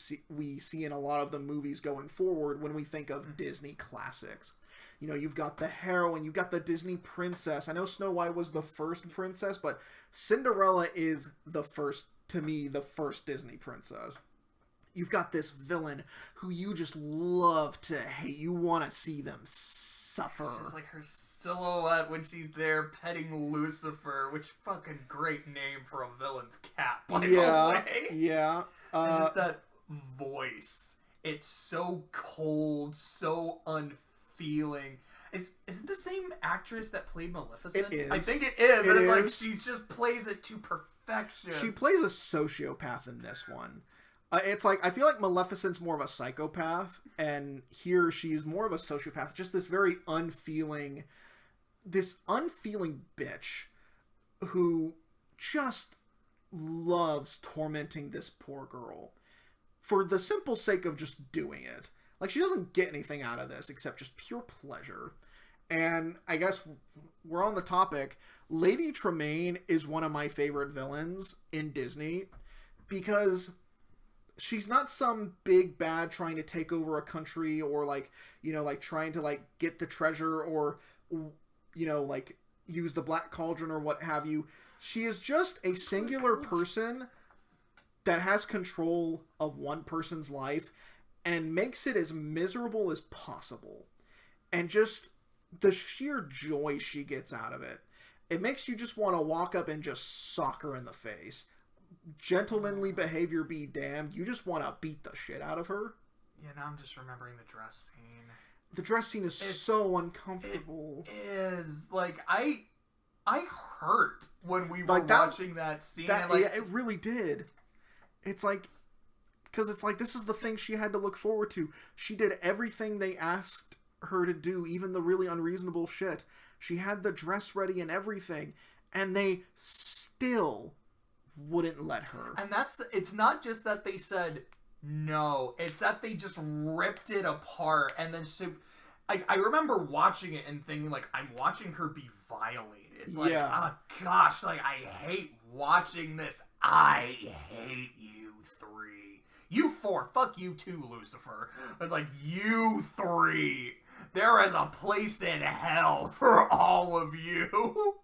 see in a lot of the movies going forward when we think of Disney classics. You've got the heroine, you've got the Disney princess. I know Snow White was the first princess, but Cinderella is to me, the first Disney princess. You've got this villain who you just love to hate. You want to see them suffer. It's just like her silhouette when she's there petting Lucifer, which fucking great name for a villain's cat, by the way. Yeah. And just that voice. It's so cold, so unfeeling. Is it the same actress that played Maleficent? It is. I think it is. And it's like she just plays it to perfection. She plays a sociopath in this one. It's like, I feel like Maleficent's more of a psychopath, and here she's more of a sociopath. Just this very unfeeling bitch who just loves tormenting this poor girl for the simple sake of just doing it. Like, she doesn't get anything out of this except just pure pleasure. And I guess we're on the topic. Lady Tremaine is one of my favorite villains in Disney because she's not some big bad trying to take over a country or trying to get the treasure or use the Black Cauldron or what have you. She is just a singular person that has control of one person's life, and makes it as miserable as possible. And just the sheer joy she gets out of it. It makes you just want to walk up and just sock her in the face. Gentlemanly behavior be damned. You just want to beat the shit out of her. Yeah, now I'm just remembering the dress scene. The dress scene is so uncomfortable. It is. Like, I hurt when we were watching that scene. Yeah, it really did. It's like, because it's like, this is the thing she had to look forward to. She did everything they asked her to do, even the really unreasonable shit. She had the dress ready and everything, and they still wouldn't let her. And it's not just that they said no, it's that they just ripped it apart, and then I remember watching it and thinking, like, I'm watching her be violated. Like, oh gosh, like, I hate watching this. I hate you three. You four, fuck you too, Lucifer. It's like, you three. There is a place in hell for all of you.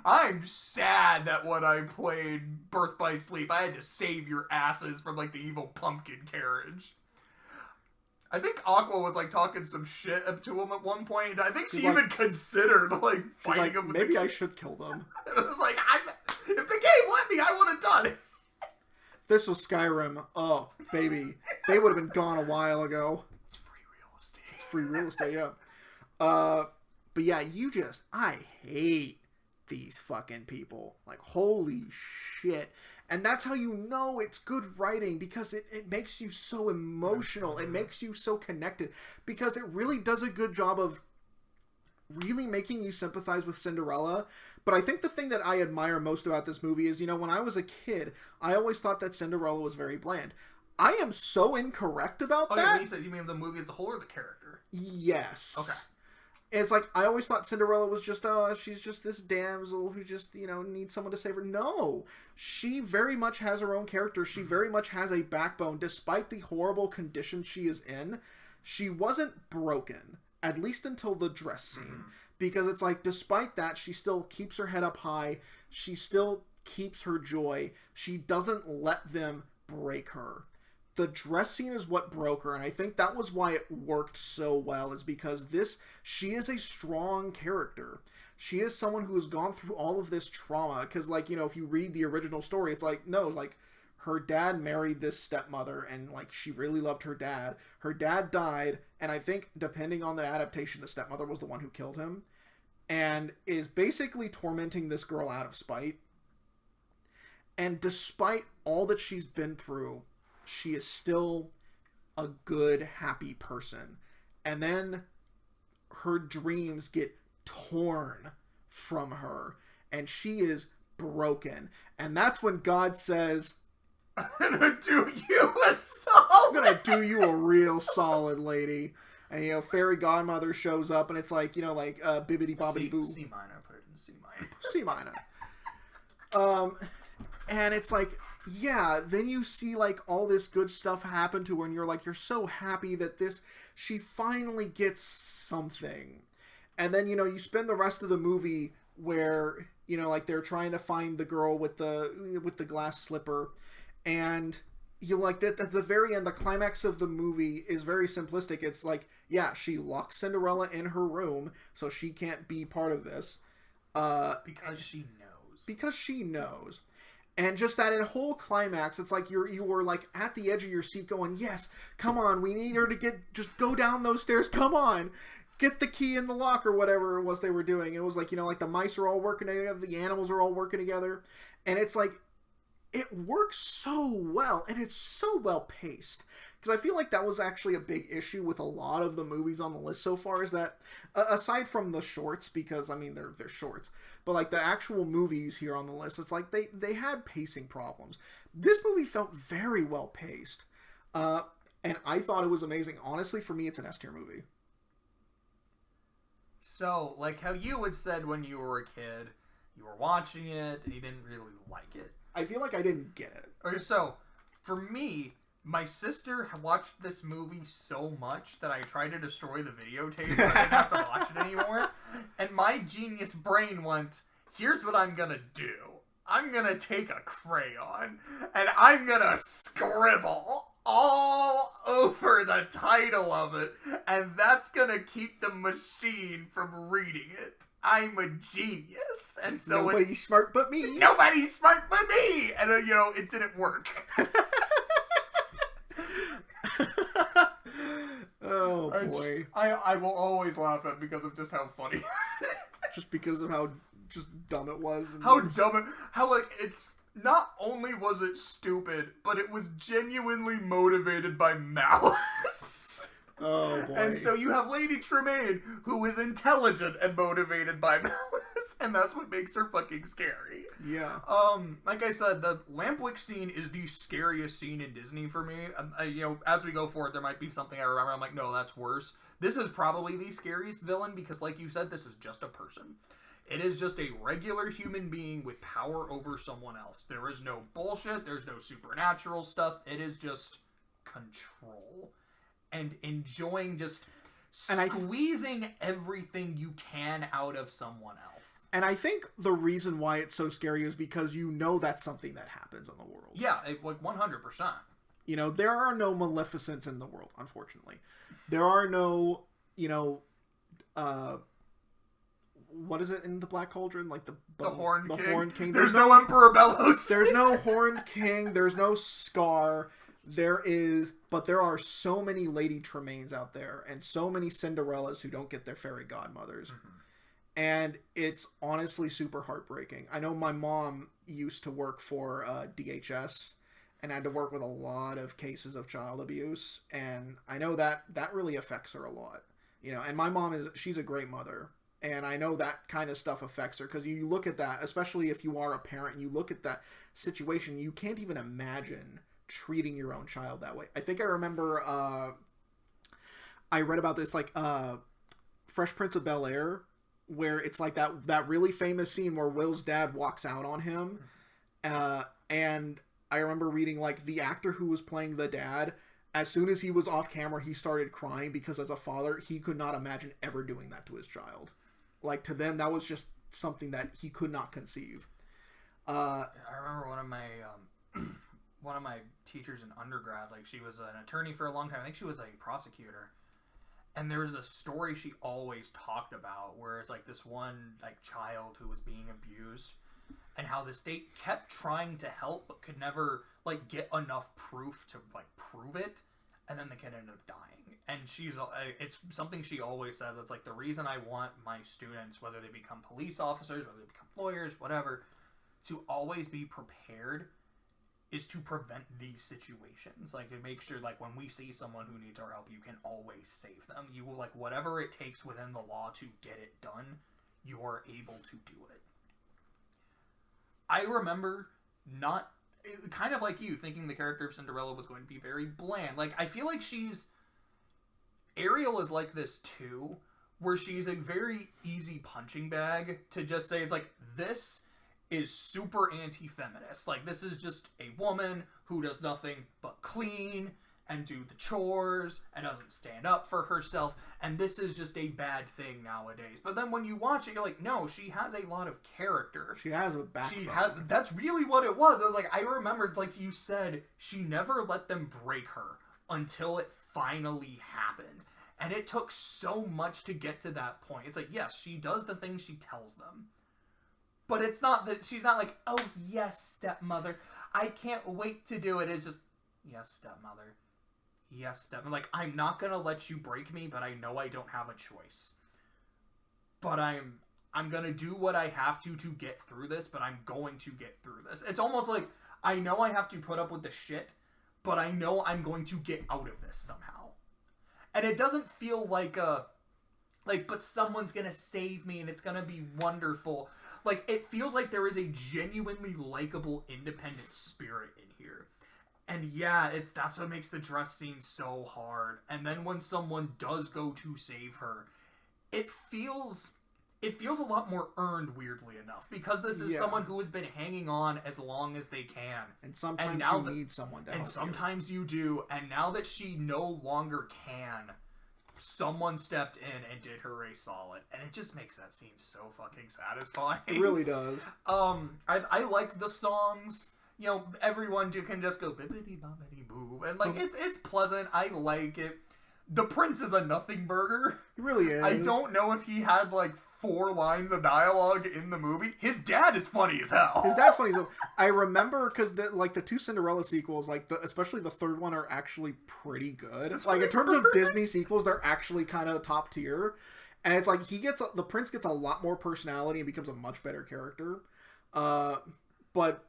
I'm sad that when I played Birth by Sleep, I had to save your asses from, like, the evil pumpkin carriage. I think Aqua was, like, talking some shit to him at one point. I think she even considered, like, fighting him. Maybe I should kill them. It was like, if the game let me, I would have done it. If this was Skyrim, oh, baby. They would have been gone a while ago. It's free real estate. It's free real estate, yeah. But yeah, I hate these fucking people. Like, holy shit. And that's how you know it's good writing, because it makes you so emotional. It makes you so connected, because it really does a good job of really making you sympathize with Cinderella. But I think the thing that I admire most about this movie is, when I was a kid, I always thought that Cinderella was very bland. I am so incorrect about that. Yeah, you mean the movie as a whole or the character? Yes. Okay. It's like, I always thought Cinderella was just, she's just this damsel who just, needs someone to save her. No. She very much has her own character. She very much has a backbone. Despite the horrible condition she is in, she wasn't broken. At least until the dress scene. Mm-hmm. Because it's like, despite that, she still keeps her head up high. She still keeps her joy. She doesn't let them break her. The dress scene is what broke her, and I think that was why it worked so well, is because she is a strong character. She is someone who has gone through all of this trauma, because, like, if you read the original story, it's like, no, like, her dad married this stepmother, and, like, she really loved her dad. Her dad died, and I think, depending on the adaptation, the stepmother was the one who killed him, and is basically tormenting this girl out of spite. And despite all that she's been through, she is still a good, happy person. And then her dreams get torn from her, and she is broken. And that's when God says, I'm gonna do you a solid. I'm gonna do you a real solid, lady. And, fairy godmother shows up, and it's like, bibbidi bobbidi boo. C minor, put it in C minor. C minor. And it's like, yeah, then you see, like, all this good stuff happen to her, and you're so happy that she finally gets something. And then, you spend the rest of the movie where, like, they're trying to find the girl with the glass slipper, and at the very end, the climax of the movie is very simplistic. It's like, yeah, she locks Cinderella in her room, so she can't be part of this. Because she knows. Because she knows. And just that whole climax, it's like you were like at the edge of your seat going, yes, come on, we need her to just go down those stairs, come on, get the key in the lock, or whatever it was they were doing. It was like, like the mice are all working together, the animals are all working together, and it's like, it works so well, and it's so well paced. Because I feel like that was actually a big issue with a lot of the movies on the list so far, is that, aside from the shorts, because, they're shorts, but, like, the actual movies here on the list, it's like, they had pacing problems. This movie felt very well paced, and I thought it was amazing. Honestly, for me, it's an S-tier movie. So, like how you had said when you were a kid, you were watching it, and you didn't really like it. I feel like I didn't get it. Okay, so, for me, my sister watched this movie so much that I tried to destroy the videotape, but I didn't have to watch it anymore. And my genius brain went, here's what I'm gonna do. I'm gonna take a crayon, and I'm gonna scribble all over the title of it, and that's gonna keep the machine from reading it. I'm a genius, and so nobody's smart but me. Nobody's smart but me, and it didn't work. Oh boy! I will always laugh at because of just how funny. Just because of how just dumb it was. And It's not only was it stupid, but it was genuinely motivated by malice. Oh boy! And so you have Lady Tremaine, who is intelligent and motivated by malice, and that's what makes her fucking scary. Yeah. Like I said, the Lampwick scene is the scariest scene in Disney for me. As we go forward, there might be something I remember. I'm like, no, that's worse. This is probably the scariest villain because, like you said, this is just a person. It is just a regular human being with power over someone else. There is no bullshit. There's no supernatural stuff. It is just control. And enjoying just squeezing everything you can out of someone else. And I think the reason why it's so scary is because that's something that happens in the world. Yeah, like 100%. There are no Maleficents in the world, unfortunately. There are no, what is it in the Black Cauldron? Like the Horned King. Horned King. There's no Emperor Bellows. There's no Horned King. There's no Scar. But there are so many Lady Tremaines out there and so many Cinderellas who don't get their fairy godmothers. Mm-hmm. And it's honestly super heartbreaking. I know my mom used to work for DHS and had to work with a lot of cases of child abuse. And I know that really affects her a lot. And my mom she's a great mother. And I know that kind of stuff affects her because you look at that, especially if you are a parent, and you look at that situation, you can't even imagine treating your own child that way. I think I remember I read about this Fresh Prince of Bel-Air, where it's like that really famous scene where Will's dad walks out on him, and I remember reading the actor who was playing the dad, as soon as he was off camera, he started crying because as a father he could not imagine ever doing that to his child. To them, that was just something that he could not conceive. I remember one of my teachers in undergrad, she was an attorney for a long time. I think she was a prosecutor. And there was this story she always talked about where it's this one child who was being abused and how the state kept trying to help but could never get enough proof to prove it. And then the kid ended up dying. And it's something she always says. It's the reason I want my students, whether they become police officers, whether they become lawyers, whatever, to always be prepared is to prevent these situations. To make sure, when we see someone who needs our help, you can always save them. You will, whatever it takes within the law to get it done, you are able to do it. I remember not, kind of like you, thinking the character of Cinderella was going to be very bland. I feel like Ariel is like this too, where she's a very easy punching bag to just say, this is super anti-feminist. This is just a woman who does nothing but clean and do the chores and doesn't stand up for herself, and this is just a bad thing nowadays. But then when you watch it, you're no, she has a lot of character. She has a backbone. That's really what it was. I was I remembered, you said, she never let them break her until it finally happened. And it took so much to get to that point. It's yes, she does the things she tells them. But it's not that she's not oh, yes, stepmother, I can't wait to do it. It's just, yes, stepmother. Yes, stepmother. I'm not going to let you break me, but I know I don't have a choice. But I'm going to do what I have to get through this, but I'm going to get through this. It's almost I know I have to put up with the shit, but I know I'm going to get out of this somehow. And it doesn't feel but someone's going to save me and it's going to be wonderful. It feels like there is a genuinely likable, independent spirit in here. And yeah, that's what makes the dress scene so hard. And then when someone does go to save her, it feels a lot more earned, weirdly enough. Because this is someone who has been hanging on as long as they can. And sometimes you need someone to help you. And sometimes you do. And now that she no longer can, someone stepped in and did her a solid, and it just makes that scene so fucking satisfying. It really does. I like the songs. you know, everyone can just go bibbidi bobbidi boo, and like it's pleasant. I like it. The prince is a nothing burger. He really is. I don't know if he had like 4 lines of dialogue in the movie. His dad is funny as hell. His dad's funny as hell. I remember because the 2 Cinderella sequels, like especially the third one, are actually pretty good. It's like in terms of Disney sequels, they're actually kind of top tier. And it's like the prince gets a lot more personality and becomes a much better character. But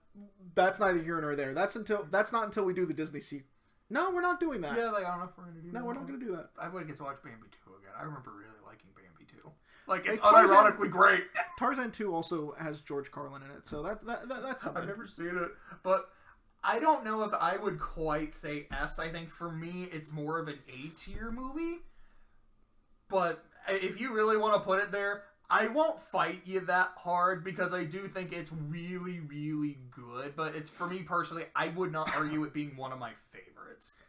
that's neither here nor there. That's not until we do the Disney sequel. No, we're not doing that. Yeah, like I don't know if we're gonna do that. No, we're not gonna do that. I would get to watch Bambi 2 again. I remember really liking Bambi 2. Like it's unironically great. Tarzan 2 also has George Carlin in it, so that's something. I've never seen it, but I don't know if I would quite say S. I think for me, it's more of an A tier movie. But if you really want to put it there, I won't fight you that hard because I do think it's really, really good. But it's for me personally, I would not argue it being one of my favorites.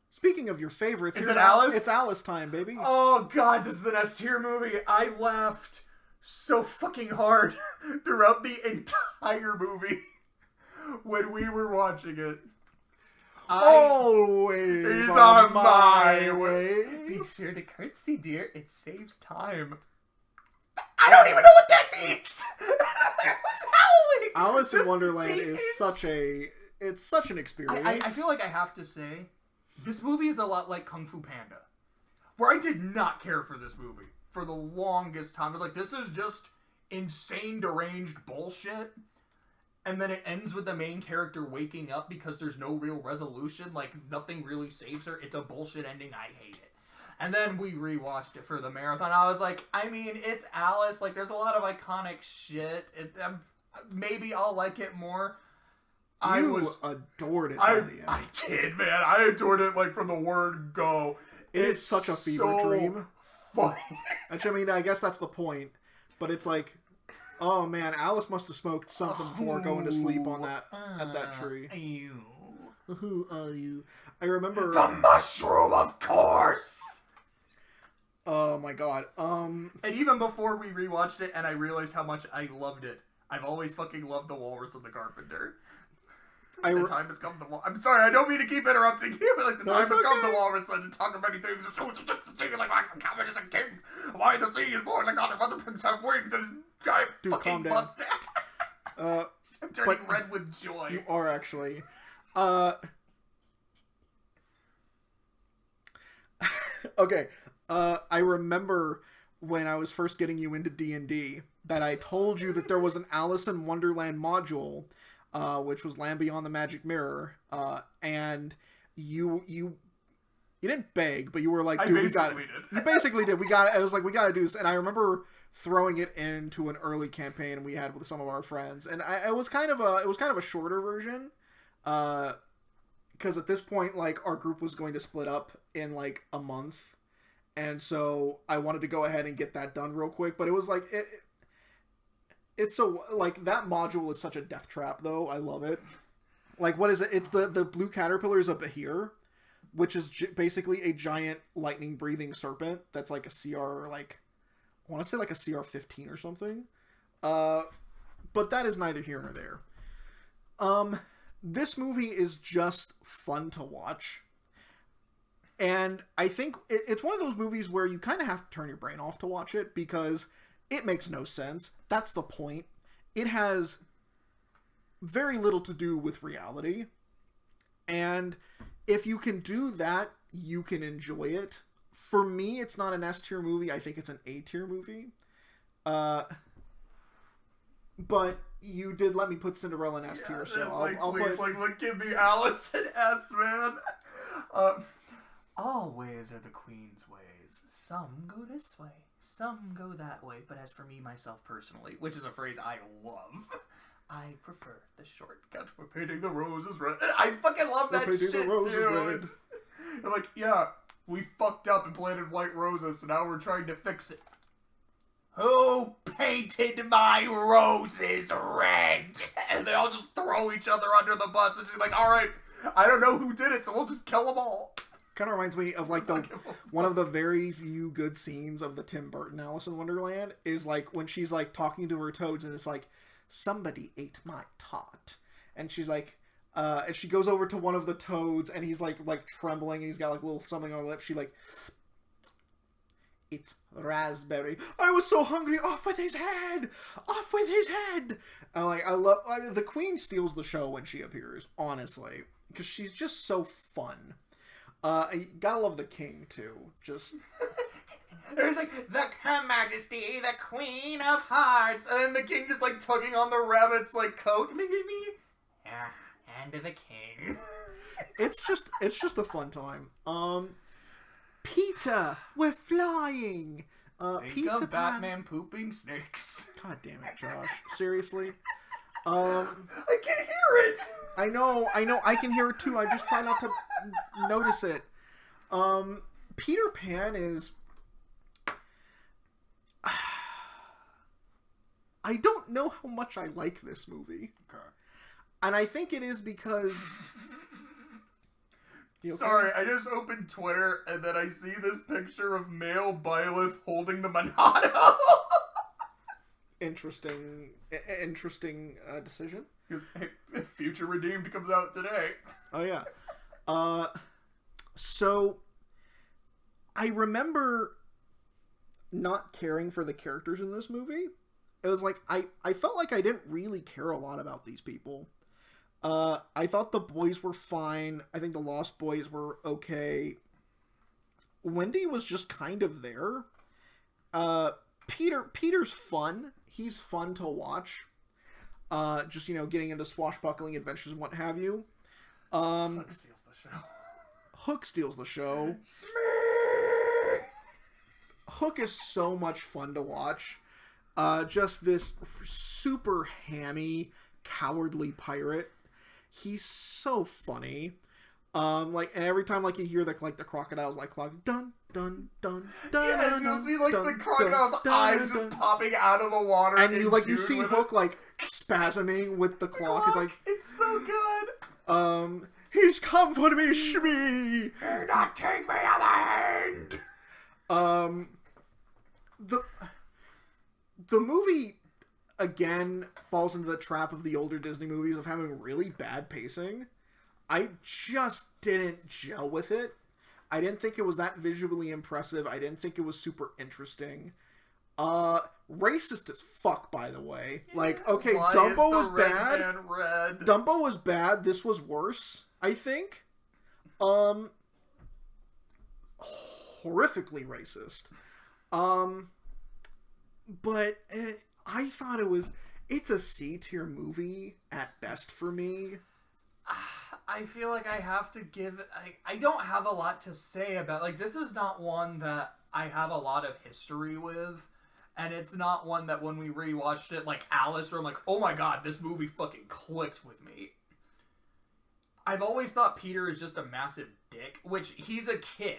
Speaking of your favorites, is it Alice? It's Alice time, baby. Oh god, this is an S tier movie. I laughed so fucking hard throughout the entire movie when we were watching it. Always on my way. Be sure to curtsy, dear. It saves time. I don't even know what that means. I was howling. Alice in Wonderland is such an experience. I feel like I have to say, this movie is a lot like Kung Fu Panda, where I did not care for this movie for the longest time. I was like, this is just insane, deranged bullshit. And then it ends with the main character waking up because there's no real resolution. Like, nothing really saves her. It's a bullshit ending. I hate it. And then we rewatched it for the marathon. I was like, I mean, it's Alice. Like, there's a lot of iconic shit. Maybe I'll like it more. You adored it by the end. I did, man. I adored it, like, from the word go. It is such a fever dream. Funny. Actually, I mean, I guess that's the point. But it's like, oh man, Alice must have smoked something before going to sleep on at that tree. Who are you? I remember the mushroom, of course. Oh my god. And even before we rewatched it, and I realized how much I loved it, I've always fucking loved the Walrus and the Carpenter. The time has come. I'm sorry, I don't mean to keep interrupting you, but like the time has come. The Walrus and talk about many things. Like wax and cabbages and kings. Why the sea is born like other mother pigs have wings and his giant fucking mustache. I'm turning red with joy. You are actually. Okay. I remember when I was first getting you into D&D that I told you that there was an Alice in Wonderland module, which was Land Beyond the Magic Mirror, and you didn't beg, but you were like, dude, we got it. You basically did. We got it. I was like, we got to do this. And I remember throwing it into an early campaign we had with some of our friends, and it was kind of a shorter version, because at this point, like, our group was going to split up in like a month, and so I wanted to go ahead and get that done real quick. But it was like it's so, like, that module is such a death trap, though. I love it. Like, what is it? It's the blue caterpillar is a Bahir, which is basically a giant lightning-breathing serpent that's like a CR, like, I want to say like a CR 15 or something. But that is neither here nor there. This movie is just fun to watch. And I think it's one of those movies where you kind of have to turn your brain off to watch it because it makes no sense. That's the point. It has very little to do with reality. And if you can do that, you can enjoy it. For me, it's not an S tier movie. I think it's an A tier movie. But you did let me put Cinderella in S tier, so I'll please, put... give me Alice in S, man. All ways are the queen's ways. Some go this way, some go that way. But as for me, myself, personally, which is a phrase I love, I prefer the shortcut. We're painting the roses red. I fucking love that shit, too. And like, yeah, we fucked up and planted white roses, so now we're trying to fix it. Who painted my roses red? And they all just throw each other under the bus, and she's like, alright, I don't know who did it, so we'll just kill them all. Kind of reminds me of, like, one of the very few good scenes of the Tim Burton Alice in Wonderland is, like, when she's, like, talking to her toads, and it's like, somebody ate my tot. and she's like, and she goes over to one of the toads, and he's like trembling, and he's got like a little something on the lips. She's like, it's raspberry. I was so hungry. Off with his head. Off with his head. And I love the Queen steals the show when she appears, honestly, because she's just so fun. You gotta love the King too. Just there's like Her Majesty, the Queen of Hearts, and then the King just like tugging on the rabbit's like coat. And the King. it's just a fun time. Peter, we're flying. Peter of Batman pooping snakes. God damn it, Josh. Seriously. I can hear it. I know. I can hear it too. I just try not to notice it. Peter Pan is. I don't know how much I like this movie. Okay. And I think it is because... Okay? Sorry, I just opened Twitter and then I see this picture of male Byleth holding the Monado. Interesting decision. Future Redeemed comes out today. Oh, yeah. So, I remember not caring for the characters in this movie. It was like, I felt like I didn't really care a lot about these people. I thought the boys were fine. I think the Lost Boys were okay. Wendy was just kind of there. Peter's fun. He's fun to watch. Just, getting into swashbuckling adventures and what have you. Hook steals the show. Hook steals the show. Hook is so much fun to watch. Just this super hammy, cowardly pirate. He's so funny. And every time you hear the crocodiles clog, dun dun dun dun. Yes, you'll see dun, the crocodile's eyes just popping out of the water, and you see Hook spasming with the clock. It's so good. He's come for me, Shmee. Do not take me on the hand. The movie again falls into the trap of the older Disney movies of having really bad pacing. I just didn't gel with it. I didn't think it was that visually impressive. I didn't think it was super interesting. Racist as fuck, by the way. Okay, why Dumbo was red bad. man red? Dumbo was bad. This was worse, I think. Horrifically racist. But I thought it's a C-tier movie at best for me. I feel like I have to give... I don't have a lot to say about... this is not one that I have a lot of history with. And it's not one that when we rewatched it, Alice, or I'm like, oh my god, this movie fucking clicked with me. I've always thought Peter is just a massive dick, which he's a kid.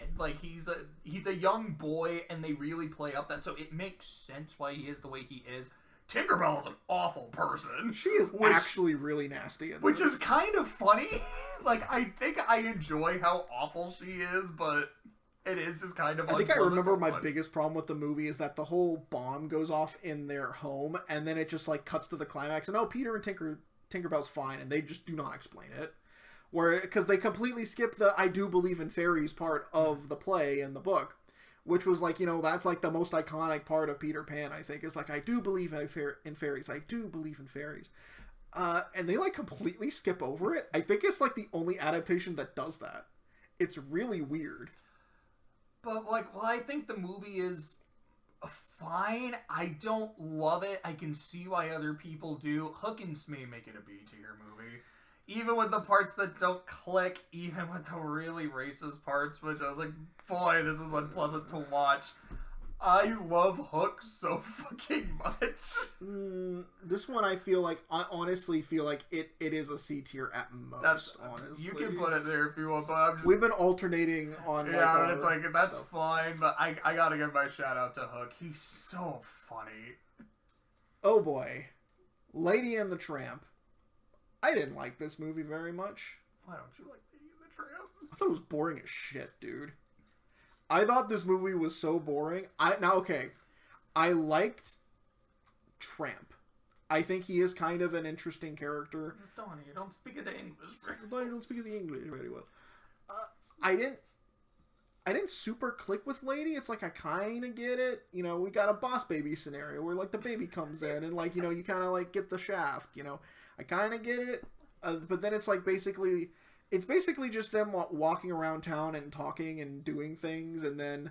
He's a young boy, and they really play up that, so it makes sense why he is the way he is. Tinkerbell is an awful person. She is actually really nasty. Which is kind of funny. I think I enjoy how awful she is, but it is just kind of I think I remember my biggest problem with the movie is that the whole bomb goes off in their home, and then it just, cuts to the climax, and Peter and Tinkerbell's fine, and they just do not explain it. Because they completely skip the I do believe in fairies part of the play and the book. Which was that's the most iconic part of Peter Pan, I think. Is I do believe in fairies. I do believe in fairies. And they completely skip over it. I think it's the only adaptation that does that. It's really weird. But I think the movie is fine. I don't love it. I can see why other people do. Hook and Smee make it a B-tier movie. Even with the parts that don't click, even with the really racist parts, which I was like, boy, this is unpleasant to watch. I love Hook so fucking much. This one I honestly feel like it is a C tier at most, honestly. You can put it there if you want, but I'm just... We've been alternating on yeah, it's that's stuff. Fine, but I gotta give my shout out to Hook. He's so funny. Oh boy. Lady and the Tramp. I didn't like this movie very much. Why don't you like Lady and the Tramp? I thought it was boring as shit, dude. I thought this movie was so boring. I liked Tramp. I think he is kind of an interesting character. Donnie, you don't speak the English. Donnie, you don't speak the English very well. I didn't super click with Lady. It's like I kind of get it. You know, we got a Boss Baby scenario where like the baby comes in and like, you know, you kind of like get the shaft. You know, I kind of get it. But then it's like basically just them walking around town and talking and doing things, and then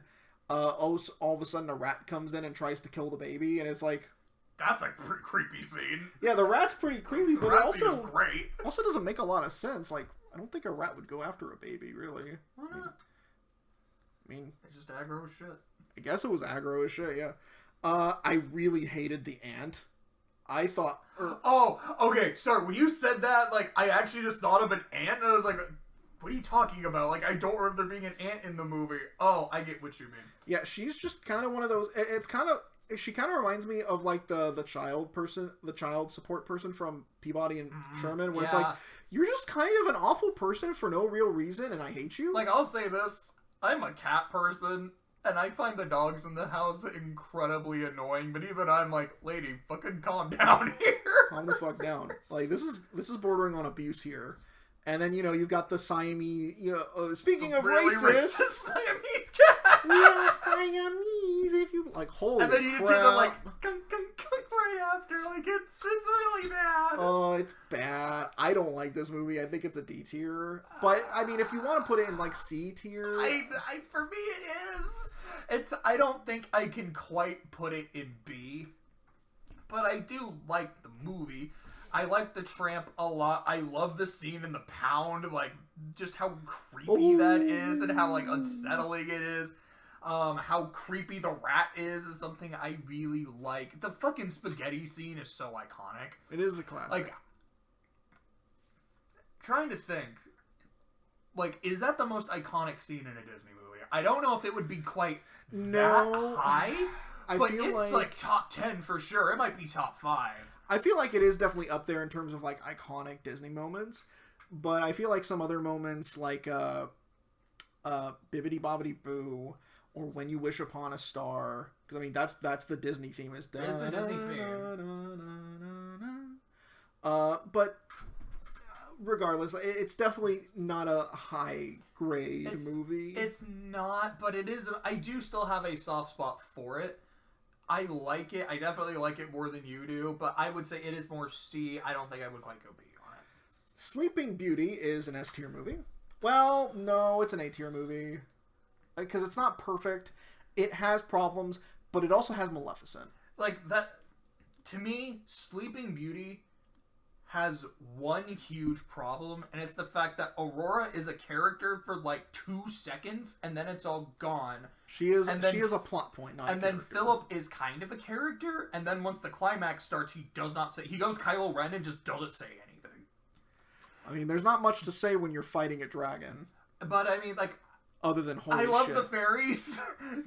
all of a sudden a rat comes in and tries to kill the baby, and it's like, that's a pretty creepy scene. Yeah, the rat's pretty creepy, but rat also scene is great. Also doesn't make a lot of sense. Like, I don't think a rat would go after a baby, really. Why not? I mean, it's just aggro as shit. I guess it was aggro as shit. Yeah. I really hated the ant. I thought. Oh, okay. Sorry. When you said that, like, I actually just thought of an ant, and I was like, "What are you talking about?" Like, I don't remember there being an ant in the movie. Oh, I get what you mean. Yeah, she's just kind of one of those. She kind of reminds me of like the child support person from Peabody and Sherman, where it's like, you're just kind of an awful person for no real reason, and I hate you. Like, I'll say this: I'm a cat person. And I find the dogs in the house incredibly annoying, but even I'm like, lady, fucking calm down here. Calm the fuck down. Like, this is bordering on abuse here. And then, you know, you've got the Siamese, speaking of really racist Siamese cat. We are Siamese, if you, like, holy crap. And then you just hear them, like, kunk, kunk, kunk right after. Like, it's really bad. Oh, it's bad. I don't like this movie. I think it's a D tier. But, I mean, if you want to put it in, like, C tier. For me, it is. I don't think I can quite put it in B. But I do like the movie. I like the Tramp a lot. I love the scene in the pound, like, just how creepy that is and how, like, unsettling it is. How creepy the rat is something I really like. The fucking spaghetti scene is so iconic. It is a classic. Like, trying to think, like, is that the most iconic scene in a Disney movie? I don't know if it would be quite that high, but it's like top 10 for sure. It might be top 5. I feel like it is definitely up there in terms of, like, iconic Disney moments. But I feel like some other moments, like, Bibbidi Bobbidi Boo, or When You Wish Upon a Star, because, I mean, that's the Disney theme. It's the Disney theme. But regardless, it's definitely not a high-grade movie. It's not, but it is. I do still have a soft spot for it. I like it. I definitely like it more than you do, but I would say it is more C. I don't think I would quite go B on it. Sleeping Beauty is an S tier movie. Well, no, it's an A tier movie. Because it's not perfect. It has problems, but it also has Maleficent. Like, that, to me, Sleeping Beauty has one huge problem, and it's the fact that Aurora is a character for like 2 seconds, and then it's all gone. She is a plot point, not and then Philip is kind of a character, and then once the climax starts, he does not say. He goes Kylo Ren and just doesn't say anything. I mean, there's not much to say when you're fighting a dragon. But I mean, like, other than holy shit. I love the fairies.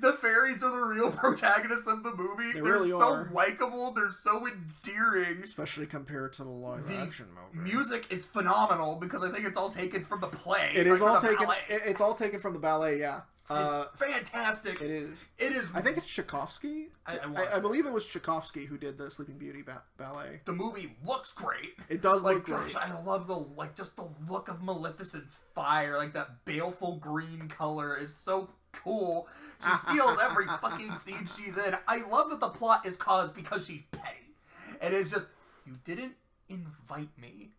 The fairies are the real protagonists of the movie. They're really so likable. They're so endearing. Especially compared to the live-action movie. Music is phenomenal because I think it's all taken from the play. It is all taken. It's all taken from the ballet. Yeah. It's fantastic. It is. It is. I think it's Tchaikovsky. I believe it was Tchaikovsky who did the Sleeping Beauty ballet. The movie looks great. It does look great. Gosh, I love just the look of Maleficent's fire. Like, that baleful green color is so cool. She steals every fucking scene she's in. I love that the plot is caused because she's petty. And it's just, you didn't invite me.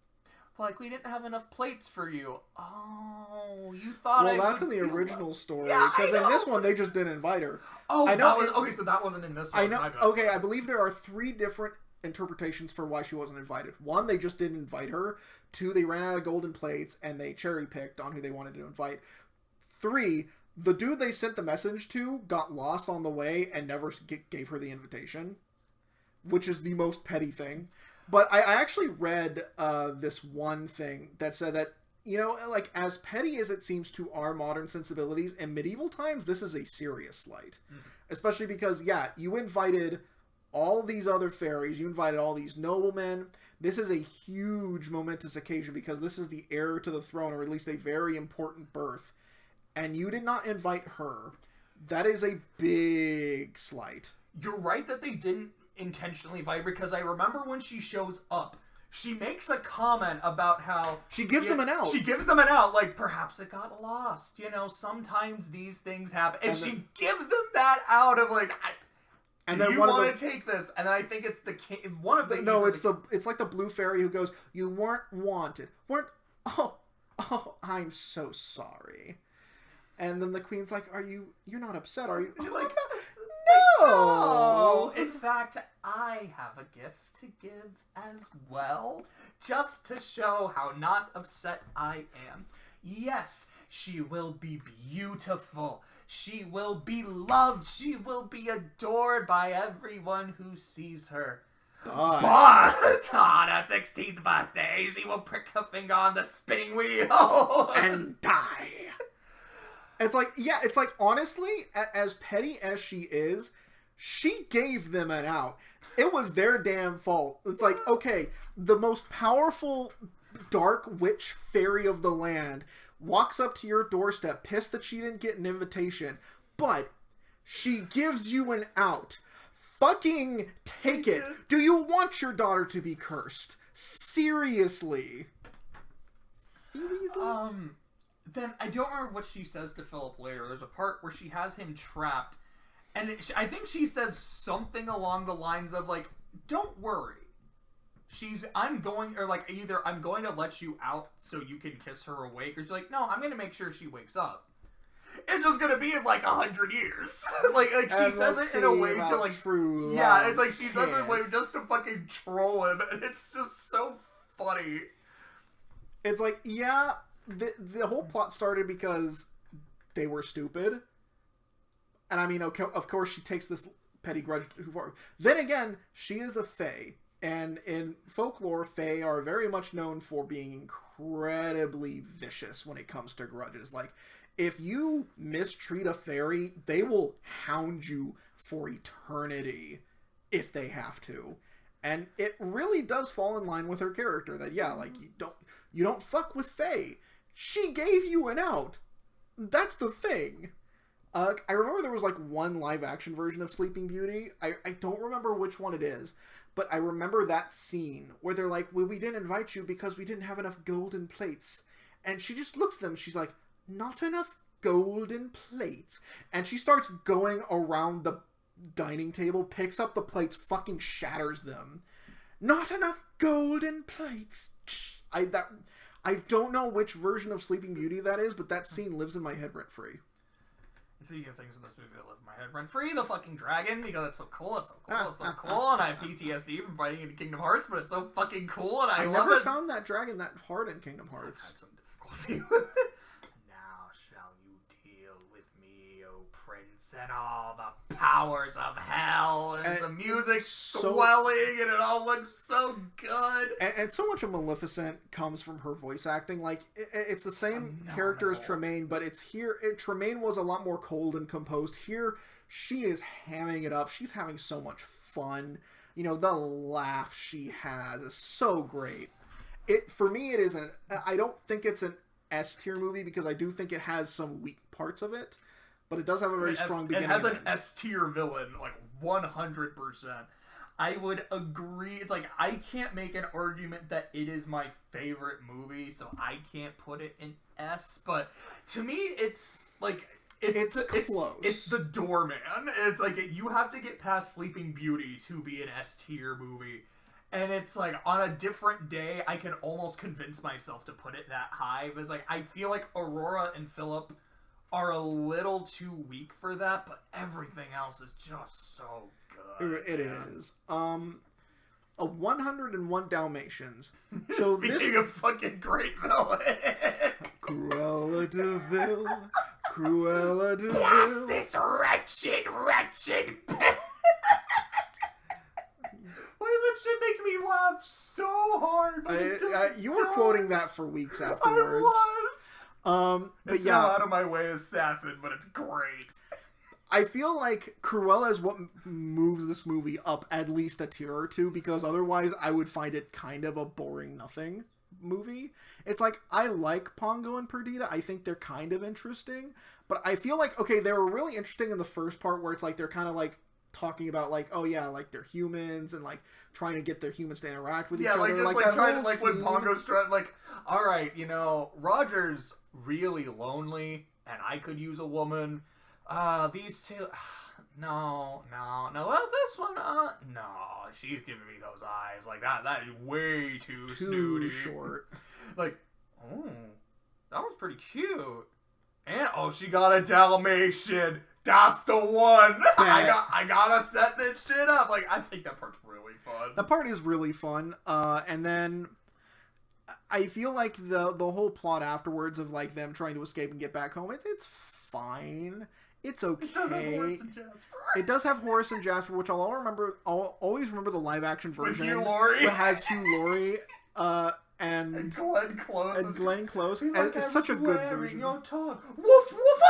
Like, we didn't have enough plates for you. Oh, you thought Well, that's in the original story. Because in this one, they just didn't invite her. Oh, I know. Okay, so that wasn't in this one. I know. Okay, I believe there are 3 different interpretations for why she wasn't invited. 1, they just didn't invite her. 2, they ran out of golden plates, and they cherry-picked on who they wanted to invite. 3, the dude they sent the message to got lost on the way and never gave her the invitation. Which is the most petty thing. But I actually read this one thing that said that, you know, like, as petty as it seems to our modern sensibilities, in medieval times, this is a serious slight. Mm-hmm. Especially because, yeah, you invited all these other fairies, you invited all these noblemen. This is a huge momentous occasion because this is the heir to the throne, or at least a very important birth. And you did not invite her. That is a big slight. You're right that they didn't intentionally vibrant, because I remember when she shows up, she makes a comment about how... She gives them an out. She gives them an out, like, perhaps it got lost. You know, sometimes these things happen. And she gives them that out of, like, do you want to take this? And then I think it's one of the... No, it's like the blue fairy who goes, you weren't wanted. Oh, I'm so sorry. And then the queen's like, you're not upset, are you? Like, no! In fact, I have a gift to give as well, just to show how not upset I am. Yes, she will be beautiful. She will be loved. She will be adored by everyone who sees her. But on her 16th birthday, she will prick her finger on the spinning wheel and die. It's like, honestly, as petty as she is, she gave them an out. It was their damn fault. It's like, okay, the most powerful dark witch fairy of the land walks up to your doorstep, pissed that she didn't get an invitation, but she gives you an out. Fucking take it. Do you want your daughter to be cursed? Seriously. Then I don't remember what she says to Philip later. There's a part where she has him trapped, and I think she says something along the lines of, like, don't worry. I'm going to let you out so you can kiss her awake, or she's like, no, I'm going to make sure she wakes up. It's just going to be in, like, 100 years. like she says it in a way to, like, yeah, it's like she says it in a way just to fucking troll him, and it's just so funny. It's like, yeah... The whole plot started because they were stupid. And I mean, of course she takes this petty grudge too far. Then again, she is a fae. And in folklore, fae are very much known for being incredibly vicious when it comes to grudges. Like, if you mistreat a fairy, they will hound you for eternity if they have to. And it really does fall in line with her character that, yeah, like, you don't fuck with fae. She gave you an out. That's the thing. I remember there was like one live action version of Sleeping Beauty. I don't remember which one it is, but I remember that scene where they're like, well, we didn't invite you because we didn't have enough golden plates. And she just looks at them. She's like, not enough golden plates. And she starts going around the dining table, picks up the plates, fucking shatters them. Not enough golden plates. I don't know which version of Sleeping Beauty that is, but that scene lives in my head rent-free. Speaking of things in this movie that live in my head rent-free, the fucking dragon, because it's so cool, it's so cool, and I have PTSD from fighting in Kingdom Hearts, but it's so fucking cool, and I love it. I never found that dragon that hard in Kingdom Hearts. I've had some difficulty with it. Now shall you deal with me, O Prince, and all the powers of hell, and the music swelling, and it all looks so good. And so much of Maleficent comes from her voice acting. Like, it's the same character as Tremaine, but it's here. Tremaine was a lot more cold and composed. Here, she is hamming it up. She's having so much fun. You know, the laugh she has is so great. For me, it isn't. I don't think it's an S tier movie because I do think it has some weak parts of it. But it does have a very strong beginning. It has an S-tier villain, like 100%. I would agree. It's like, I can't make an argument that it is my favorite movie, so I can't put it in S. But to me, it's like it's close. It's the doorman. It's like you have to get past Sleeping Beauty to be an S-tier movie. And it's like, on a different day, I can almost convince myself to put it that high. But like, I feel like Aurora and Philip are a little too weak for that, but everything else is just so good. It is. A 101 Dalmatians. So Speaking of fucking great villain. Cruella de Vil. Cruella de Vil. Blast this wretched bitch. Why does that shit make me laugh so hard? You were quoting that for weeks afterwards. I was. But it's yeah, not out of my way assassin, but it's great. I feel like Cruella is what moves this movie up at least a tier or two, because otherwise I would find it kind of a boring nothing movie. It's like, I like Pongo and Perdita. I think they're kind of interesting, but I feel like, okay, they were really interesting in the first part where it's like they're kind of like talking about like, oh yeah, like they're humans and like trying to get their humans to interact with each like other. just Like like that trying to whole like when scene. Pongo's trying like, all right, Roger's really lonely, and I could use a woman. These two. No. Well, this one, no. She's giving me those eyes like that. That is way too snooty. Short. Like, oh, that one's pretty cute. And she got a Dalmatian. That's the one. Yeah. I gotta set this shit up. Like, I think that part's really fun. That part is really fun. And then I feel like the whole plot afterwards of like them trying to escape and get back home, it's fine. It's okay. It does have Horace and Jasper. It does have Horace and Jasper, which I'll always remember the live action version. With Hugh Laurie. It has Hugh Laurie. And Glenn Close. And Glenn Close. And like, it's such a good version. Your tongue. Woof woof.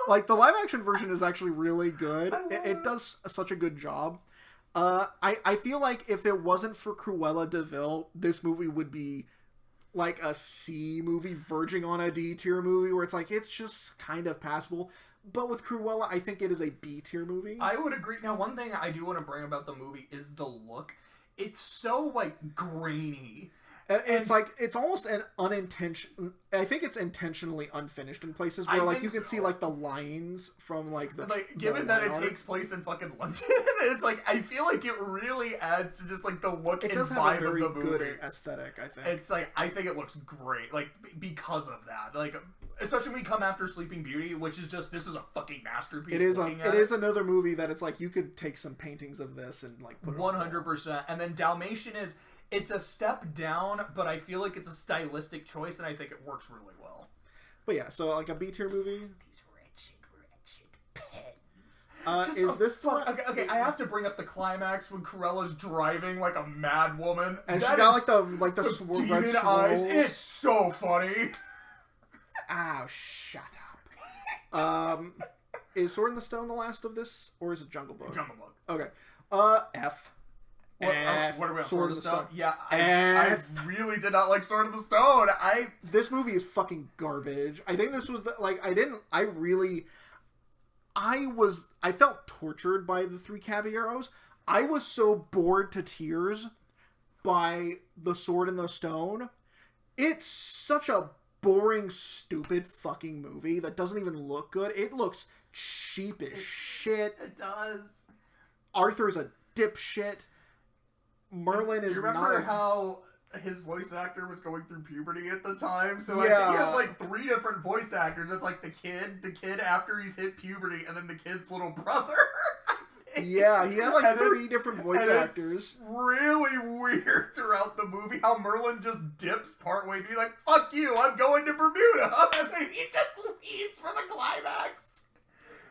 Like the live action version is actually really good. It does such a good job. I feel like if it wasn't for Cruella de Vil, this movie would be like a C movie verging on a D tier movie where it's like it's just kind of passable. But with Cruella, I think it is a B tier movie. I would agree. Now, one thing I do want to bring about the movie is the look. It's so like grainy. It's like it's almost an unintentional. I think it's intentionally unfinished in places where like you can see like the lines from like the given that it takes place in fucking London, it's like I feel like it really adds to just like the look and vibe of the movie. Good aesthetic, I think. It's like I think it looks great, like because of that, like especially when we come after Sleeping Beauty, which is just this is a fucking masterpiece. It is another movie that it's like you could take some paintings of this and like put it 100%. And then Dalmatian is. It's a step down, but I feel like it's a stylistic choice, and I think it works really well. But yeah, so like a B tier movie. These wretched pens. Is this fuck? Okay, I have to bring up the climax when Cruella's driving like a mad woman, and she got like the demon red eyes. swirls. It's so funny. Ow! Shut up. Is Sword in the Stone the last of this, or is it Jungle Book? Jungle Book. Okay. F. What are we on? Sword of the Stone? Yeah, I really did not like Sword of the Stone. This movie is fucking garbage. I think this was I felt tortured by the Three Caballeros. I was so bored to tears by the Sword in the Stone. It's such a boring, stupid fucking movie that doesn't even look good. It looks cheap as shit. It does. Arthur's a dipshit. Merlin is not. You remember how his voice actor was going through puberty at the time? So yeah. I think he has like 3 different voice actors. It's like the kid after he's hit puberty, and then the kid's little brother. Yeah, he had like 3 different voice actors. It's really weird throughout the movie how Merlin just dips partway through. He's like, fuck you, I'm going to Bermuda. And then he just leaves for the climax.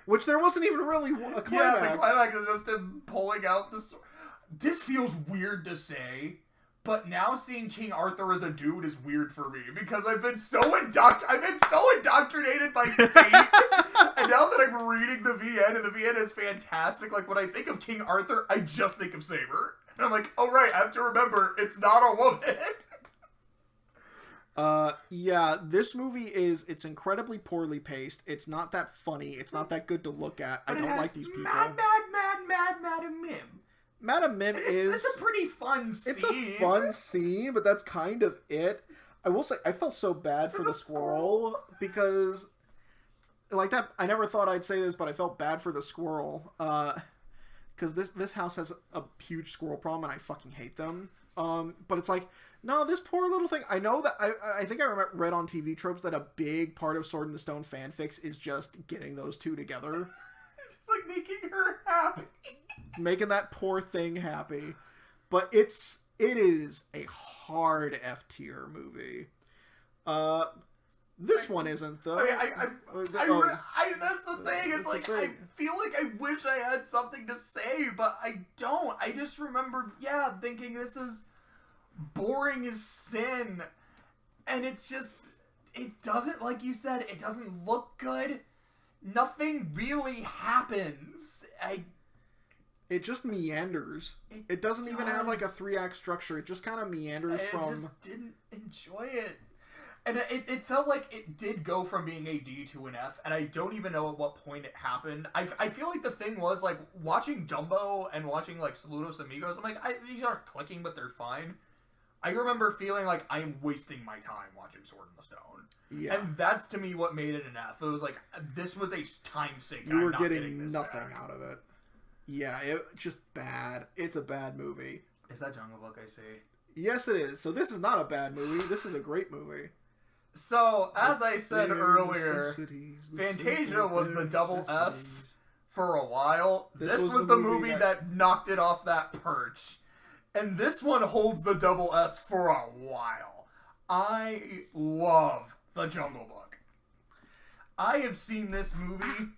Which there wasn't even really a climax. Yeah, the climax is just him pulling out the sword. This feels weird to say, but now seeing King Arthur as a dude is weird for me because I've been so indoctrinated by Fate, and now that I'm reading the VN and the VN is fantastic. Like when I think of King Arthur, I just think of Saber, and I'm like, oh right, I have to remember it's not a woman. Yeah, this movie it's incredibly poorly paced. It's not that funny. It's not that good to look at. But I don't like these people. Madam Mim. Madam Mim It's a pretty fun scene. It's a fun scene, but that's kind of it. I will say, I felt so bad for the squirrel because, like that, I never thought I'd say this, but I felt bad for the squirrel. Because this house has a huge squirrel problem, and I fucking hate them. But it's like, no, this poor little thing. I know that, I think I read on TV Tropes that a big part of Sword in the Stone fanfics is just getting those two together. It's like making her happy. Making that poor thing happy. But it is a hard F tier movie. This one isn't though. That's the thing. It's like I feel like I wish I had something to say, but I don't. I just remember, thinking this is boring as sin, and it's just it doesn't, like you said, it doesn't look good. Nothing really happens. It just meanders. It doesn't even have like a 3-act structure. It just kind of meanders from. I just didn't enjoy it. And it felt like it did go from being a D to an F, and I don't even know at what point it happened. I feel like the thing was, like, watching Dumbo and watching, like, Saludos Amigos, I'm like, these aren't clicking, but they're fine. I remember feeling like I am wasting my time watching Sword in the Stone. Yeah. And that's, to me, what made it an F. It was like, this was a time sink. You were getting nothing out of it. Yeah, just bad. It's a bad movie. Is that Jungle Book I see? Yes, it is. So this is not a bad movie. This is a great movie. So, as I said earlier, Fantasia was the double S for a while. This was the movie that knocked it off that perch. And this one holds the double S for a while. I love The Jungle Book. I have seen this movie,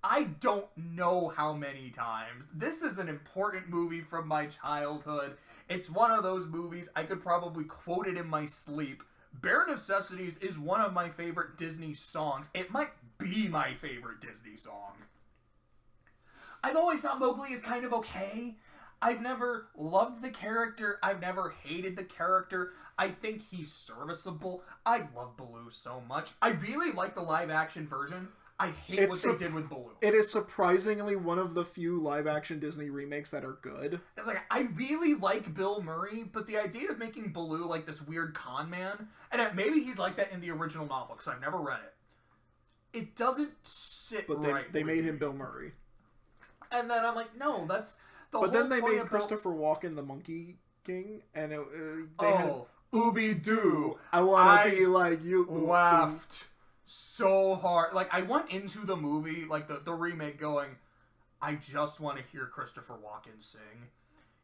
I don't know how many times. This is an important movie from my childhood. It's one of those movies I could probably quote it in my sleep. Bare Necessities is one of my favorite Disney songs. It might be my favorite Disney song. I've always thought Mowgli is kind of okay. I've never loved the character. I've never hated the character. I think he's serviceable. I love Baloo so much. I really like the live-action version. I hate what they did with Baloo. It is surprisingly one of the few live-action Disney remakes that are good. It's like, I really like Bill Murray, but the idea of making Baloo like this weird con man, and maybe he's like that in the original novel, because I've never read it. It doesn't sit right. But they made him Bill Murray. And then I'm like, no, that's the whole point. But then they made about... Christopher Walken the Monkey King, and Ooby-Doo. I want to be like you. Laughed so hard. Like, I went into the movie, like the remake, going, I just want to hear Christopher Walken sing.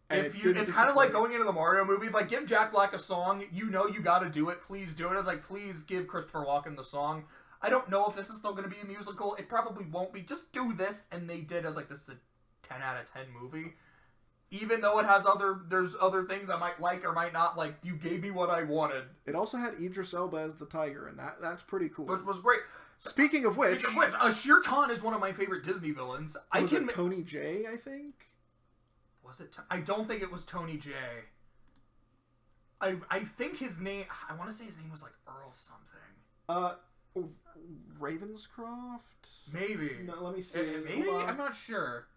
And it's kind of like going into the Mario movie. Like, give Jack Black a song. You know you got to do it. Please do it. I was like, please give Christopher Walken the song. I don't know if this is still going to be a musical. It probably won't be. Just do this. And they did. I was like, this is a 10 out of 10 movie. Even though it has there's other things I might like or might not like. You gave me what I wanted. It also had Idris Elba as the tiger, and that's pretty cool. Which was great. Speaking of which, Shere Khan is one of my favorite Disney villains. Was it Tony J, I think? Was it? I don't think it was Tony J. I think his name... I want to say his name was like Earl something. Ravenscroft? Maybe. No, let me see. Maybe? I'm not sure.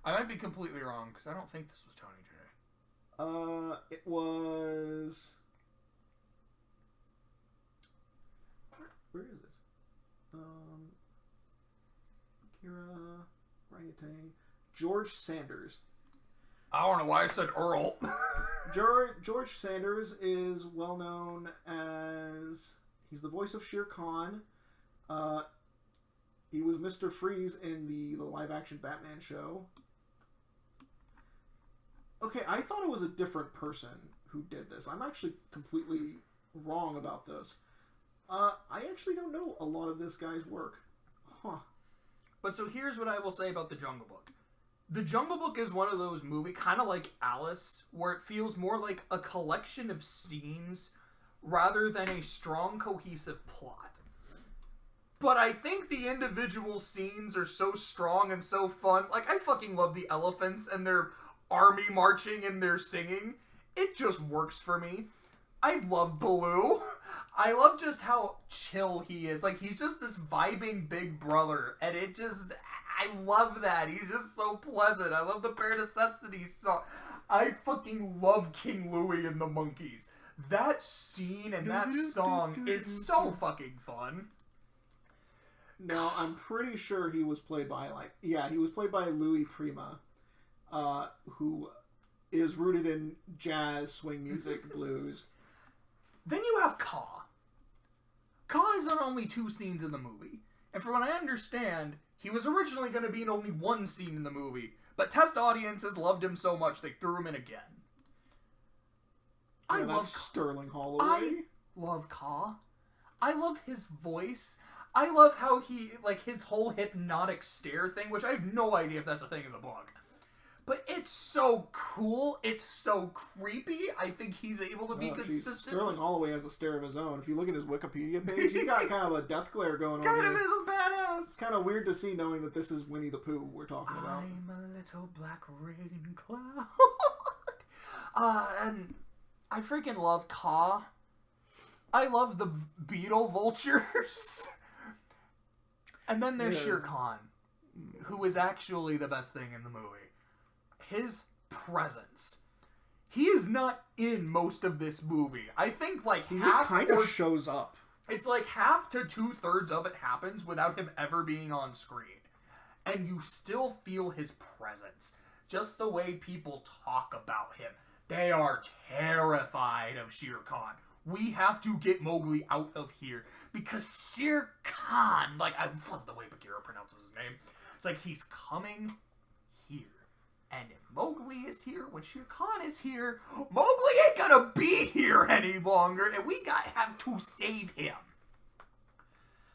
I might be completely wrong, because I don't think this was Tony J. It was... Where is it? Kira, Orangutan, George Sanders. I don't know why I said Earl. George Sanders is well known as... He's the voice of Shere Khan. He was Mr. Freeze in the live-action Batman show. Okay, I thought it was a different person who did this. I'm actually completely wrong about this. I actually don't know a lot of this guy's work. Huh. But so here's what I will say about The Jungle Book. The Jungle Book is one of those movies, kind of like Alice, where it feels more like a collection of scenes rather than a strong, cohesive plot. But I think the individual scenes are so strong and so fun. Like, I fucking love the elephants and their army marching and their singing. It just works for me. I love Baloo. I love just how chill he is. Like, he's just this vibing big brother. And it just... I love that. He's just so pleasant. I love the Bare Necessities song. I fucking love King Louie and the Monkeys. That scene and that song is so fucking fun. No, I'm pretty sure he was played by, he was played by Louis Prima, who is rooted in jazz, swing music, blues. Then you have Kaa. Kaa is on only 2 scenes in the movie. And from what I understand, he was originally going to be in only 1 scene in the movie. But test audiences loved him so much, they threw him in again. I love Sterling Holloway. I love Kaa. I love his voice. I love how he, his whole hypnotic stare thing, which I have no idea if that's a thing in the book. But it's so cool. It's so creepy. I think he's able to be consistent. Sterling Holloway has a stare of his own. If you look at his Wikipedia page, he's got kind of a death glare going on. Kind of is a badass. It's kind of weird to see, knowing that this is Winnie the Pooh we're talking about. I'm a little black rain cloud. And I freaking love Kaa. I love the beetle vultures. And then there's Yeah. Shere Khan, who is actually the best thing in the movie. His presence. He is not in most of this movie. I think like He half just kind of shows up. It's like half to 2/3 of it happens without him ever being on screen. And you still feel his presence. Just the way people talk about him. They are terrified of Shere Khan. We have to get Mowgli out of here. Because Shere Khan, like, I love the way Bagheera pronounces his name. It's like he's coming here. And if Mowgli is here, when Shere Khan is here, Mowgli ain't gonna be here any longer. And we have to save him.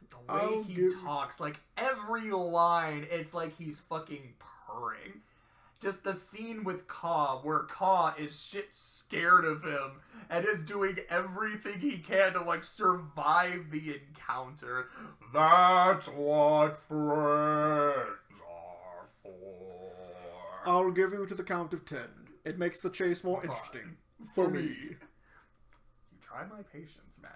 The way he talks, like, every line, it's like he's fucking purring. Just the scene with Ka, where Ka is shit scared of him and is doing everything he can to, like, survive the encounter. That's what friends are for. I'll give you to the count of 10. It makes the chase more interesting. For me. You try my patience, man.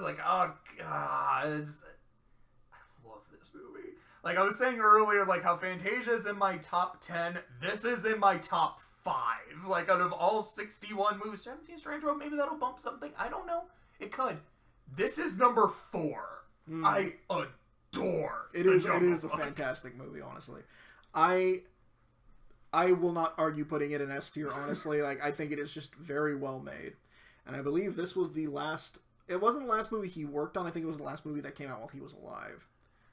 Like, oh, God. I love this movie. Like I was saying earlier, like how Fantasia is in my top 10, this is in my top 5. Like out of all 61 movies, 17 Strange World, maybe that'll bump something. I don't know. It could. This is number 4. I adore it. It is a fantastic movie, honestly. I will not argue putting it in S tier, honestly. Like I think it is just very well made. And I believe this was the last... It wasn't the last movie he worked on. I think it was the last movie that came out while he was alive.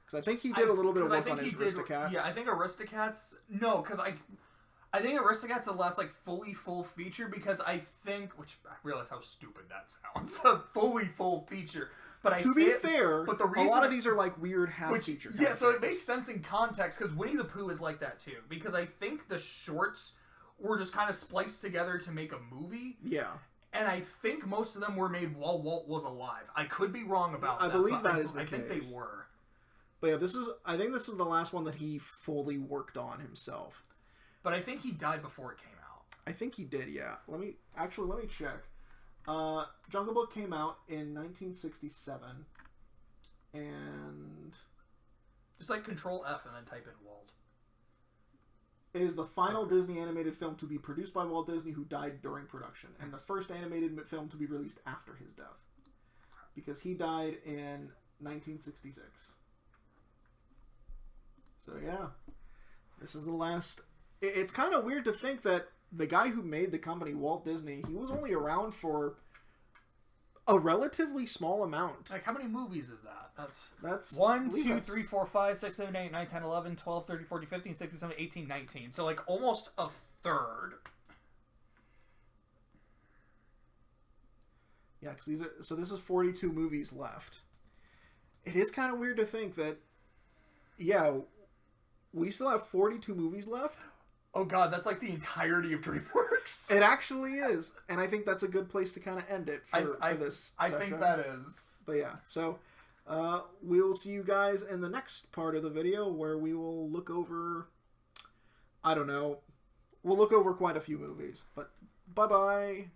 Because I think he did a little bit of work on his Aristocats. Yeah, I think Aristocats... No, because I think Aristocats the last, like, fully full feature, because I think... Which, I realize how stupid that sounds. A fully full feature. But to be fair, but the reason, a lot of these are, like, weird half-feature. Yeah, so it makes sense in context, because Winnie the Pooh is like that, too. Because I think the shorts were just kind of spliced together to make a movie. Yeah. And I think most of them were made while Walt was alive. I could be wrong about that. I believe that is the case. I think they were. But yeah, I think this was the last one that he fully worked on himself. But I think he died before it came out. I think he did, yeah. Let me check. Jungle Book came out in 1967. And... Just like Control F and then type in Walt. It is the final Disney animated film to be produced by Walt Disney, who died during production. And the first animated film to be released after his death. Because he died in 1966. So yeah, this is the last... It's kind of weird to think that the guy who made the company, Walt Disney, he was only around for a relatively small amount. Like, how many movies is that? That's 1, 2, 3, 4, 5, 6, 7, 8, 9, 10, 11, 12, 13, 14, 15, 16, 17, 18, 19. So, like, almost a third. Yeah, because this is 42 movies left. It is kind of weird to think that, yeah, we still have 42 movies left. Oh god, that's like the entirety of DreamWorks. It actually is, and I think that's a good place to kind of end it for this session. I think that is. But yeah, so we will see you guys in the next part of the video where we will look over, I don't know, we'll look over quite a few movies. But bye-bye.